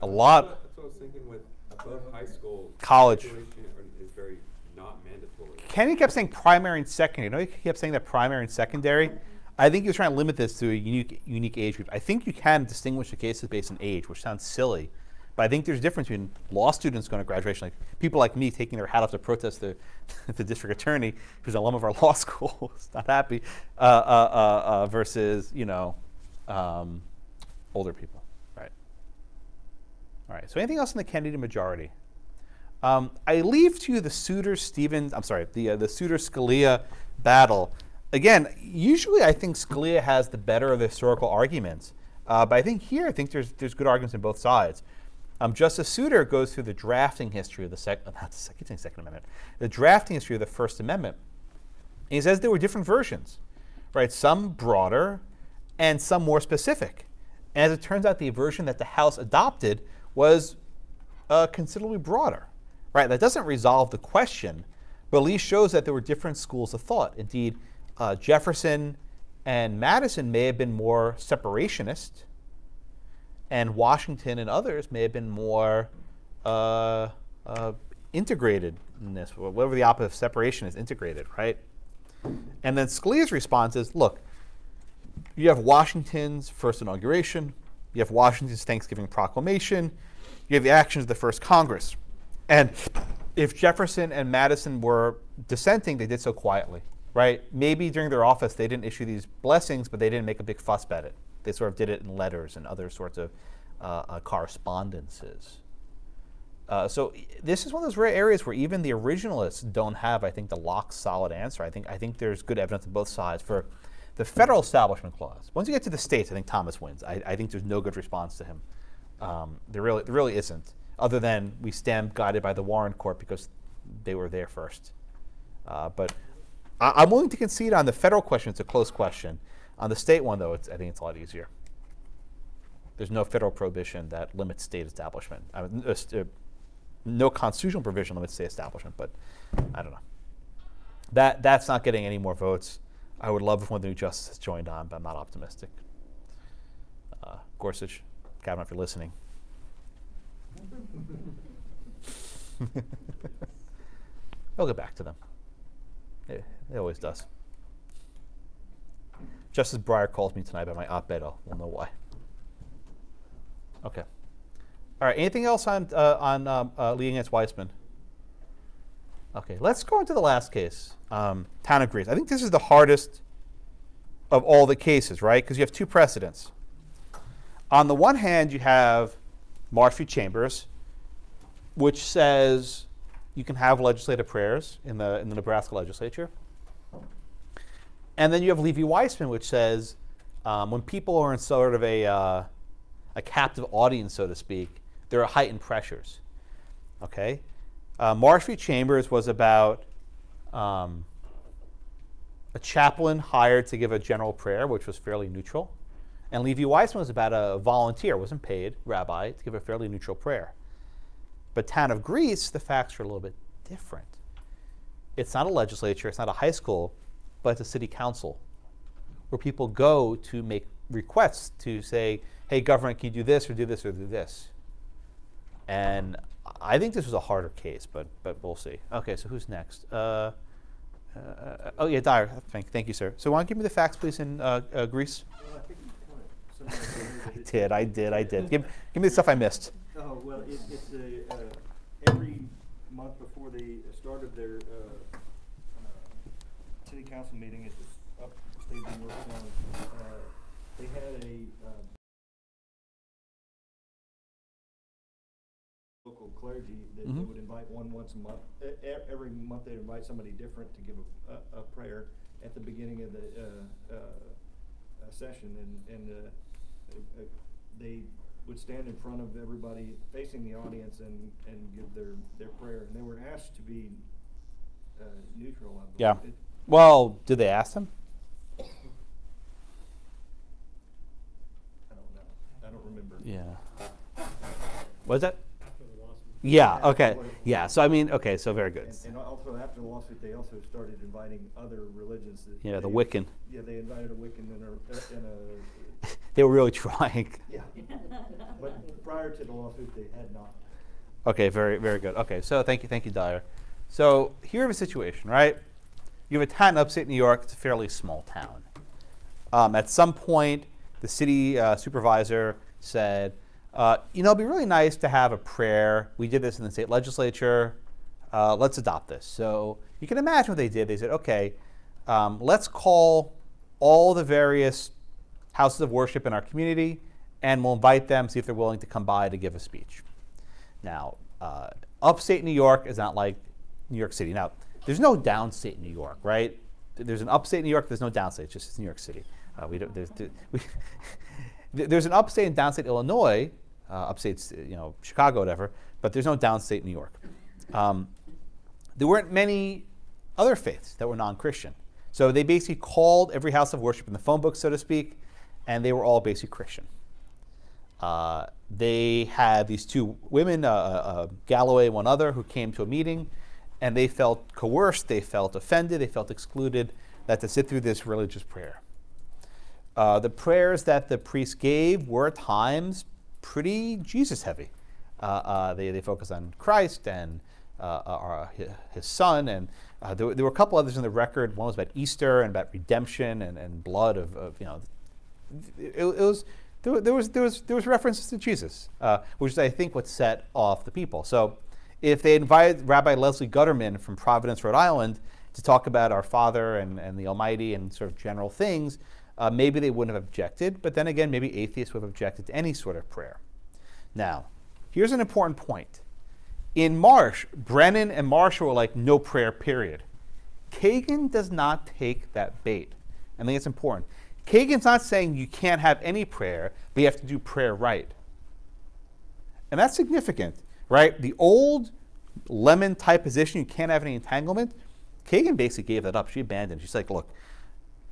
S1: A lot.
S2: That's what I was thinking with above high school.
S1: College.
S2: Is very not mandatory.
S1: Kenny kept saying primary and secondary. He kept saying that primary and secondary. I think he was trying to limit this to a unique age group. I think you can distinguish the cases based on age, which sounds silly. But I think there's a difference between law students going to graduation, like people like me taking their hat off to protest the district attorney, who's an alum of our law school, is not happy, versus older people, right? All right. So anything else in the Kennedy majority? I leave to you the Souter-Stevens. I'm sorry, the Souter-Scalia battle. Again, usually I think Scalia has the better of the historical arguments, but I think here there's good arguments on both sides. Justice Souter goes through the drafting history of the drafting history of the First Amendment. And he says there were different versions, right? Some broader and some more specific. And as it turns out, the version that the House adopted was considerably broader, right? That doesn't resolve the question, but at least shows that there were different schools of thought. Indeed, Jefferson and Madison may have been more separationist, and Washington and others may have been more integrated in this, whatever the opposite of separation is, integrated, right? And then Scalia's response is, look, you have Washington's first inauguration, you have Washington's Thanksgiving proclamation, you have the actions of the first Congress. And if Jefferson and Madison were dissenting, they did so quietly, right? Maybe during their office they didn't issue these blessings, but they didn't make a big fuss about it. They sort of did it in letters and other sorts of correspondences. So this is one of those rare areas where even the originalists don't have, I think, the lock solid answer. I think there's good evidence on both sides. For the federal establishment clause, once you get to the states, I think Thomas wins. I think there's no good response to him. There really isn't, other than we stand guided by the Warren Court because they were there first. But I'm willing to concede on the federal question, it's a close question. On the state one, though, I think it's a lot easier. There's no federal prohibition that limits state establishment. No constitutional provision limits state establishment, but I don't know. That's not getting any more votes. I would love if one of the new justices joined on, but I'm not optimistic. Gorsuch, Kavanaugh, if you're listening. I'll get back to them. It always does. Justice Breyer calls me tonight about my op-ed. We'll know why. Okay. All right. Anything else on Lee against Weissman? Okay. Let's go into the last case. Town of Greece. I think this is the hardest of all the cases, right? Because you have two precedents. On the one hand, you have Marsh v. Chambers, which says you can have legislative prayers in the Nebraska legislature. And then you have Lee v. Weissman, which says when people are in sort of a captive audience, so to speak, there are heightened pressures. Okay? Marsh v. Chambers was about a chaplain hired to give a general prayer, which was fairly neutral. And Lee v. Weissman was about a volunteer, wasn't paid, rabbi, to give a fairly neutral prayer. But Town of Greece, the facts are a little bit different. It's not a legislature, it's not a high school, but it's a city council where people go to make requests to say, hey, government, can you do this or do this or do this? And I think this was a harder case, but we'll see. Okay, so who's next? Oh, yeah, Dyer. Thank you, sir. So why don't you give me the facts, please, in Greece? I did. Give me the stuff I missed.
S16: Oh, well, it's every month before the start of their city council meeting, it's up state being working on. They had a local clergy that they would invite once a month. Every month they'd invite somebody different to give a prayer at the beginning of the session, and they would stand in front of everybody facing the audience and give their prayer, and they were asked to be neutral, I believe.
S1: Yeah. Well, did they ask them?
S16: I don't know. I don't remember.
S1: Yeah. Was that? Yeah, okay. Yeah, so I mean, okay, so very good.
S16: And also after the lawsuit, they also started inviting other religions.
S1: Yeah, the Wiccan.
S16: Yeah, they invited a Wiccan and a
S1: they were really trying.
S16: Yeah. But prior to the lawsuit, they had not.
S1: Okay, very, very good. Okay, so thank you, Dyer. So here we have a situation, right? You have a town in upstate New York. It's a fairly small town. At some point, the city supervisor said, it'd be really nice to have a prayer. We did this in the state legislature. Let's adopt this. So you can imagine what they did. They said, okay, let's call all the various houses of worship in our community, and we'll invite them, see if they're willing to come by to give a speech. Now, upstate New York is not like New York City. Now, there's no downstate New York, right? There's an upstate New York. There's no downstate. It's just New York City. There's an upstate and downstate Illinois, upstate's Chicago, whatever, but there's no downstate New York. There weren't many other faiths that were non-Christian. So they basically called every house of worship in the phone book, so to speak, and they were all basically Christian. They had these two women, Galloway and one other, who came to a meeting, and they felt coerced, they felt offended, they felt excluded, that to sit through this religious prayer. The prayers that the priest gave were at times pretty Jesus-heavy. They focused on Christ and his son, and there were a couple others in the record. One was about Easter and about redemption and blood there was references to Jesus, which is, I think, what set off the people. So if they invited Rabbi Leslie Gutterman from Providence, Rhode Island, to talk about our Father and the Almighty and sort of general things, maybe they wouldn't have objected. But then again, maybe atheists would have objected to any sort of prayer. Now, here's an important point. In Marsh, Brennan and Marshall were like, no prayer, period. Kagan does not take that bait. I think it's important. Kagan's not saying you can't have any prayer, but you have to do prayer right. And that's significant, right? The old Lemon type position, you can't have any entanglement, Kagan basically gave that up. She abandoned. She's like, look,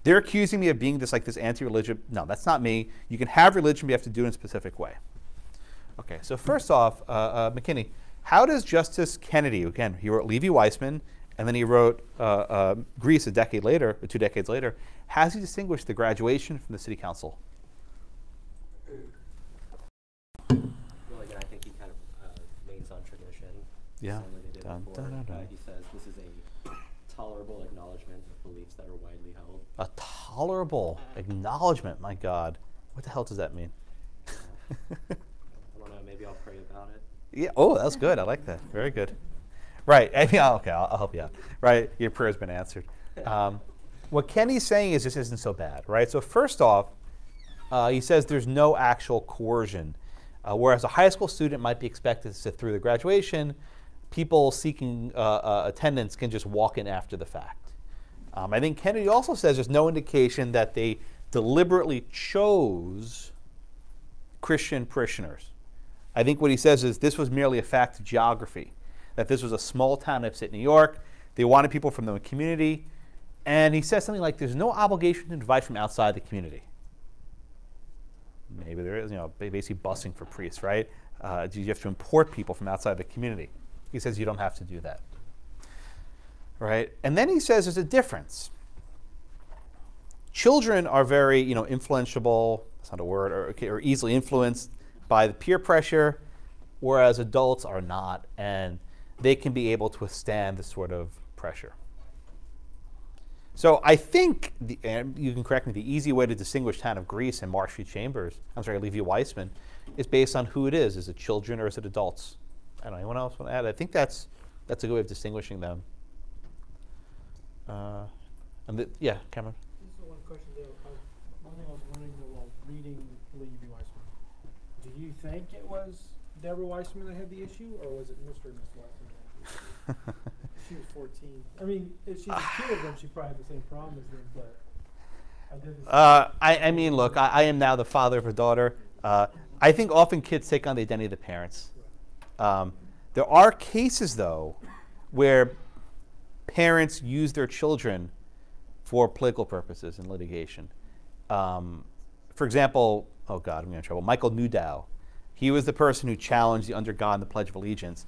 S1: they're accusing me of being this anti-religion. No, that's not me. You can have religion, but you have to do it in a specific way. Okay, so first off, McKinney, how does Justice Kennedy, again, he wrote Levy-Weissman, and then he wrote Greece a decade later, or 2 decades later, how does he distinguish the graduation from the city council?
S17: Well, again, I think he kind of leans on tradition.
S1: Yeah.
S17: Similar they did before. He says this is a tolerable acknowledgement of beliefs that are widely held.
S1: A tolerable acknowledgement, my God. What the hell does that mean?
S17: I don't know, maybe I'll pray about it.
S1: Yeah. Oh, that's good. I like that. Very good. Right. I mean, okay, I'll help you out. Right. Your prayer's been answered. What Kenny's saying is this isn't so bad, right? So first off, he says there's no actual coercion. Whereas a high school student might be expected to sit through the graduation, people seeking attendance can just walk in after the fact. I think Kennedy also says there's no indication that they deliberately chose Christian parishioners. I think what he says is this was merely a fact of geography, that this was a small town in upstate New York. They wanted people from the community. And he says something like there's no obligation to invite from outside the community. Maybe there is, basically busing for priests, right? You have to import people from outside the community. He says you don't have to do that, right? And then he says there's a difference. Children are very, influenceable, that's not a word, or easily influenced by the peer pressure, whereas adults are not, and they can be able to withstand this sort of pressure. So I think, and you can correct me, the easy way to distinguish Town of Greece and Marsh v. Levy-Weissman, is based on who it is. Is it children or is it adults? I don't know, anyone else want to add? I think that's a good way of distinguishing them. Yeah, Cameron?
S8: Just one question there. One thing I was wondering while reading Levy-Weissman, do you think it was Deborah Weissman that had the issue, or was it Mr. and Miss Weissman that had the issue? She was 14. I mean, if she's a kid of them, she probably had the same problem as them, but I didn't.
S1: I mean, look, I am now the father of a daughter. I think often kids take on the identity of the parents. There are cases, though, where parents use their children for political purposes in litigation. For example, oh God, I'm getting in trouble. Michael Newdow, he was the person who challenged the under God and the Pledge of Allegiance.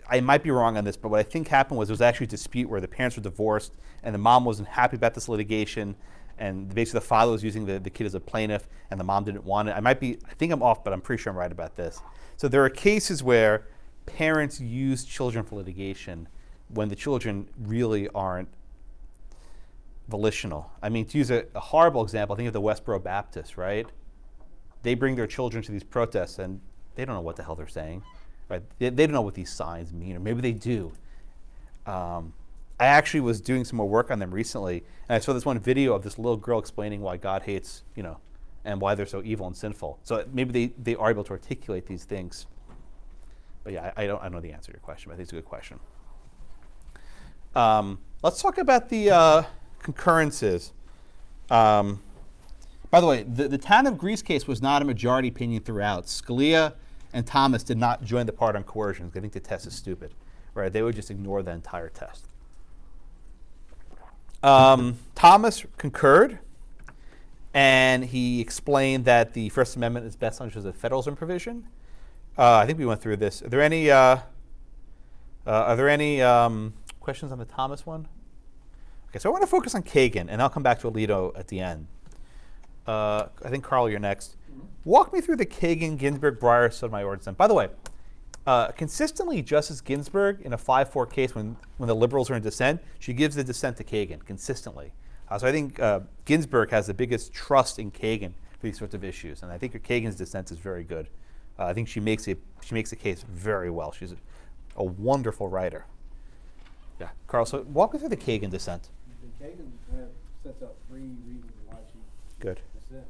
S1: I might be wrong on this, but what I think happened was there was actually a dispute where the parents were divorced and the mom wasn't happy about this litigation, and basically the father was using the kid as a plaintiff and the mom didn't want it. I think I'm off, but I'm pretty sure I'm right about this. So there are cases where parents use children for litigation when the children really aren't volitional. I mean, to use a horrible example, think of the Westboro Baptists, right? They bring their children to these protests and they don't know what the hell they're saying. Right? They don't know what these signs mean, or maybe they do. I actually was doing some more work on them recently, and I saw this one video of this little girl explaining why God hates, and why they're so evil and sinful. So maybe they are able to articulate these things. But yeah, I don't know the answer to your question, but I think it's a good question. Let's talk about the concurrences. By the way, the Town of Greece case was not a majority opinion throughout. Scalia and Thomas did not join the part on coercion. They think the test is stupid, right? They would just ignore the entire test. Thomas concurred, and he explained that the First Amendment is best understood as a federalism provision. I think we went through this. Are there any questions on the Thomas one? Okay, so I want to focus on Kagan, and I'll come back to Alito at the end. I think, Carl, you're next. Walk me through the Kagan, Ginsburg, Breyer, Sotomayor dissent. By the way, consistently, Justice Ginsburg, in a 5-4 case, when the liberals are in dissent, she gives the dissent to Kagan consistently. So I think Ginsburg has the biggest trust in Kagan for these sorts of issues, and I think Kagan's dissent is very good. I think she makes the case very well. She's a wonderful writer. Yeah, Carl. So walk me through the Kagan dissent.
S20: The Kagan sets out 3 reasons why she
S1: Good.
S20: dissent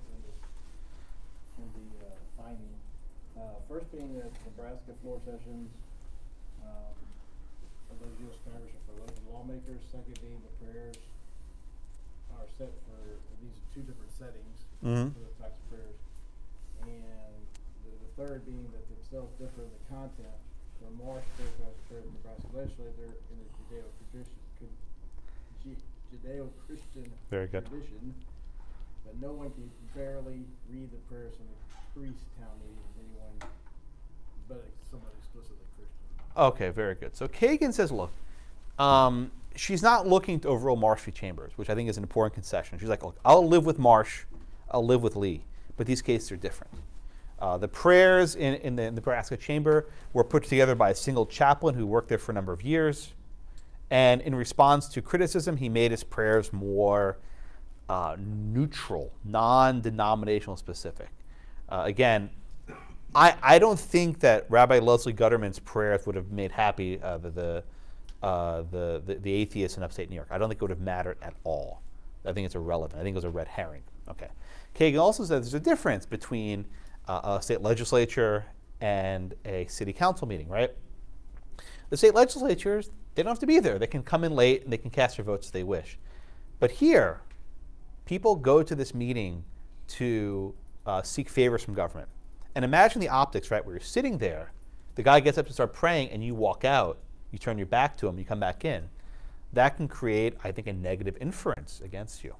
S20: in the finding. First being that Nebraska floor sessions those you'll establish it for local lawmakers. Second being the prayers are set for these two different settings
S1: Mhm.
S20: for the types of prayers. And the third being that themselves differ in the content. For Marsh, characterized the prayer of the Nebraska legislature in the Judeo-Christian
S1: Very good.
S20: tradition, but no one can barely read the prayers from the priest town meeting of anyone but somebody explicitly Christian.
S1: Okay, very good. So Kagan says, look, she's not looking to overrule Marsh v. Chambers, which I think is an important concession. She's like, look, I'll live with Marsh, I'll live with Lee, but these cases are different. The prayers in the Nebraska Chamber were put together by a single chaplain who worked there for a number of years. And in response to criticism, he made his prayers more neutral, non-denominational specific. Again, I don't think that Rabbi Leslie Gutterman's prayers would have made happy the atheists in upstate New York. I don't think it would have mattered at all. I think it's irrelevant. I think it was a red herring. Okay. Kagan also said there's a difference between a state legislature and a city council meeting, right? The state legislatures, they don't have to be there. They can come in late and they can cast their votes as they wish. But here, people go to this meeting to seek favors from government. And imagine the optics, right, where you're sitting there, the guy gets up to start praying and you walk out, you turn your back to him, you come back in. That can create, I think, a negative inference against you.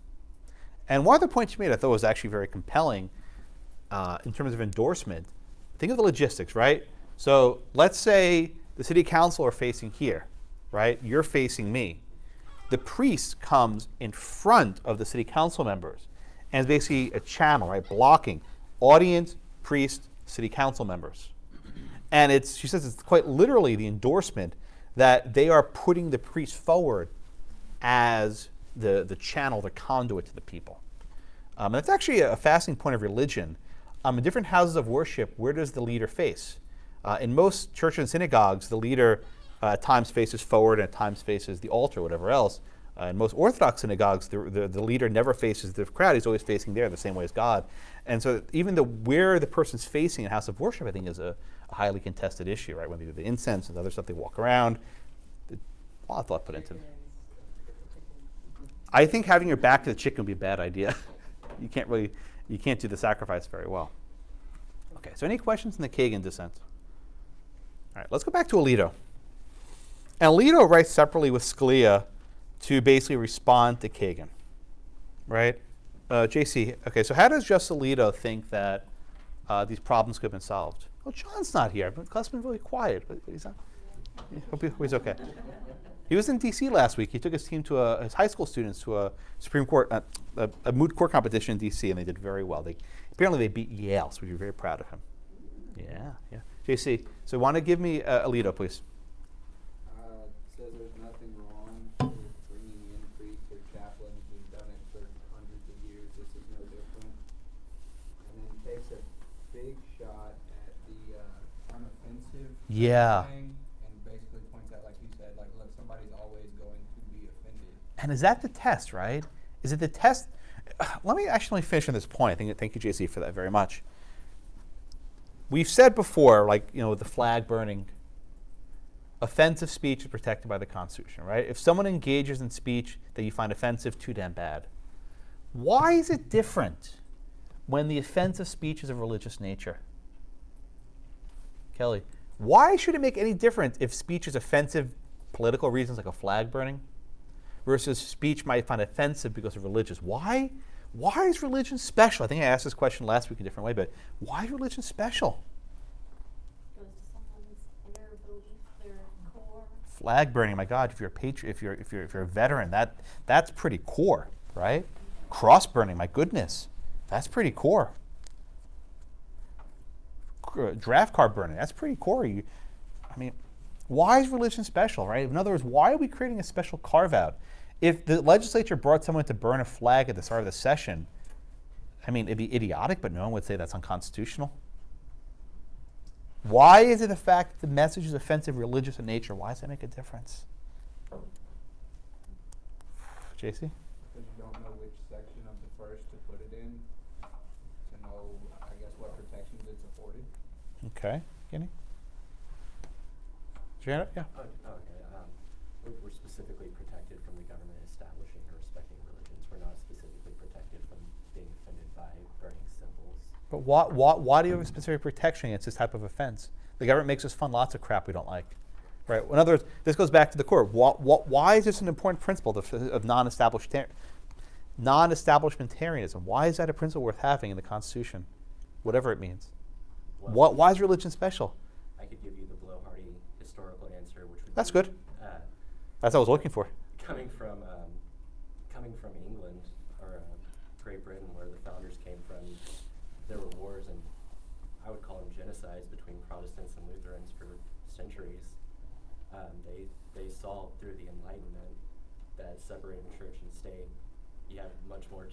S1: And one of the points you made I thought was actually very compelling in terms of endorsement. Think of the logistics, right? So let's say the city council are facing here, right? You're facing me. The priest comes in front of the city council members and is basically a channel, right, blocking audience, priest, city council members. And she says it's quite literally the endorsement that they are putting the priest forward as the channel, the conduit to the people. And that's actually a fascinating point of religion. In different houses of worship, where does the leader face? In most churches and synagogues, the leader at times faces forward and at times faces the altar, whatever else. In most Orthodox synagogues, the leader never faces the crowd. He's always facing there the same way as God. And so even where the person's facing in a house of worship, I think, is a highly contested issue, right? When they do the incense and the other stuff, they walk around. A lot of thought put into it. I think having your back to the chicken would be a bad idea. You can't do the sacrifice very well. Okay, so any questions in the Kagan dissent? All right, let's go back to Alito. And Alito writes separately with Scalia to basically respond to Kagan, right? JC, okay, so how does Justice Alito think that these problems could have been solved? Well, John's not here. Gus been really quiet, but he's not. Yeah, hope he's okay. He was in D.C. last week. He took his team his high school students to a Supreme Court, a moot court competition in D.C., and they did very well. Apparently they beat Yale, so we're very proud of him. Yeah. JC, so want to give me Alito, please.
S11: Says there's nothing wrong with bringing in priests or chaplains. We've done it for hundreds of years. This is no different. And then takes a big shot at the unoffensive thing, and basically points out, like you said, like, look, somebody's always going to be offended.
S1: And is that the test, right? Is it the test? Let me actually finish on this point. Thank you, JC, for that very much. We've said before, like, with the flag burning, offensive speech is protected by the Constitution, right? If someone engages in speech that you find offensive, too damn bad. Why is it different when the offensive speech is of religious nature? Kelly, why should it make any difference if speech is offensive, political reasons like a flag burning, versus speech might find offensive because of religious? Why is religion special? I think I asked this question last week a different way, but why is religion special?
S21: Goes to someone's inner belief, their core.
S1: Flag burning, my God! If you're a patriot, if you're a veteran, that's pretty core, right? Cross burning, my goodness, that's pretty core. Draft card burning, that's pretty core. Why is religion special, right? In other words, why are we creating a special carve-out? If the legislature brought someone to burn a flag at the start of the session, it'd be idiotic, but no one would say that's unconstitutional. Why is it the fact that the message is offensive, religious in nature? Why does that make a difference? JC?
S11: Because you don't know which section of the first to put it in to know, I guess, what protections it's afforded.
S1: Okay. Kenny? Janet? Yeah.
S17: Okay. we're specifically protected from the government establishing or respecting religions. We're not specifically protected from being offended by burning symbols.
S1: But why do you have a specific protection against this type of offense? The government makes us fund lots of crap we don't like. Right? In other words, this goes back to the core. Why is this an important principle of non-establishmentarianism? Why is that a principle worth having in the Constitution, whatever it means?
S17: Well,
S1: why is religion special?
S17: I could give you the blowhardy historical answer, which would
S1: That's
S17: be,
S1: good. That's what I was looking for.
S17: Coming from England or Great Britain, where the founders came from, there were wars, and I would call them genocides between Protestants and Lutherans for centuries. They saw through the Enlightenment that separating church and state, you have much more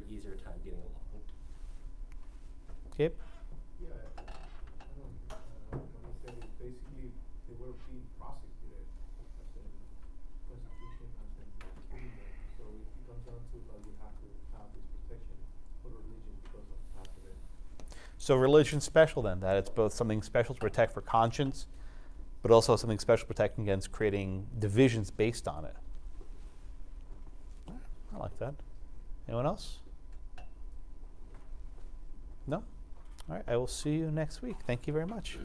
S17: easier time getting along.
S1: Gabe?
S14: Yeah, when I said it, basically they were being prosecuted as in persecution, as in killing them. So it comes down to like you have to have this protection for religion because of past events.
S1: So religion's special then, that it's both something special to protect for conscience, but also something special protecting against creating divisions based on it. I like that. Anyone else? No? All right, I will see you next week. Thank you very much.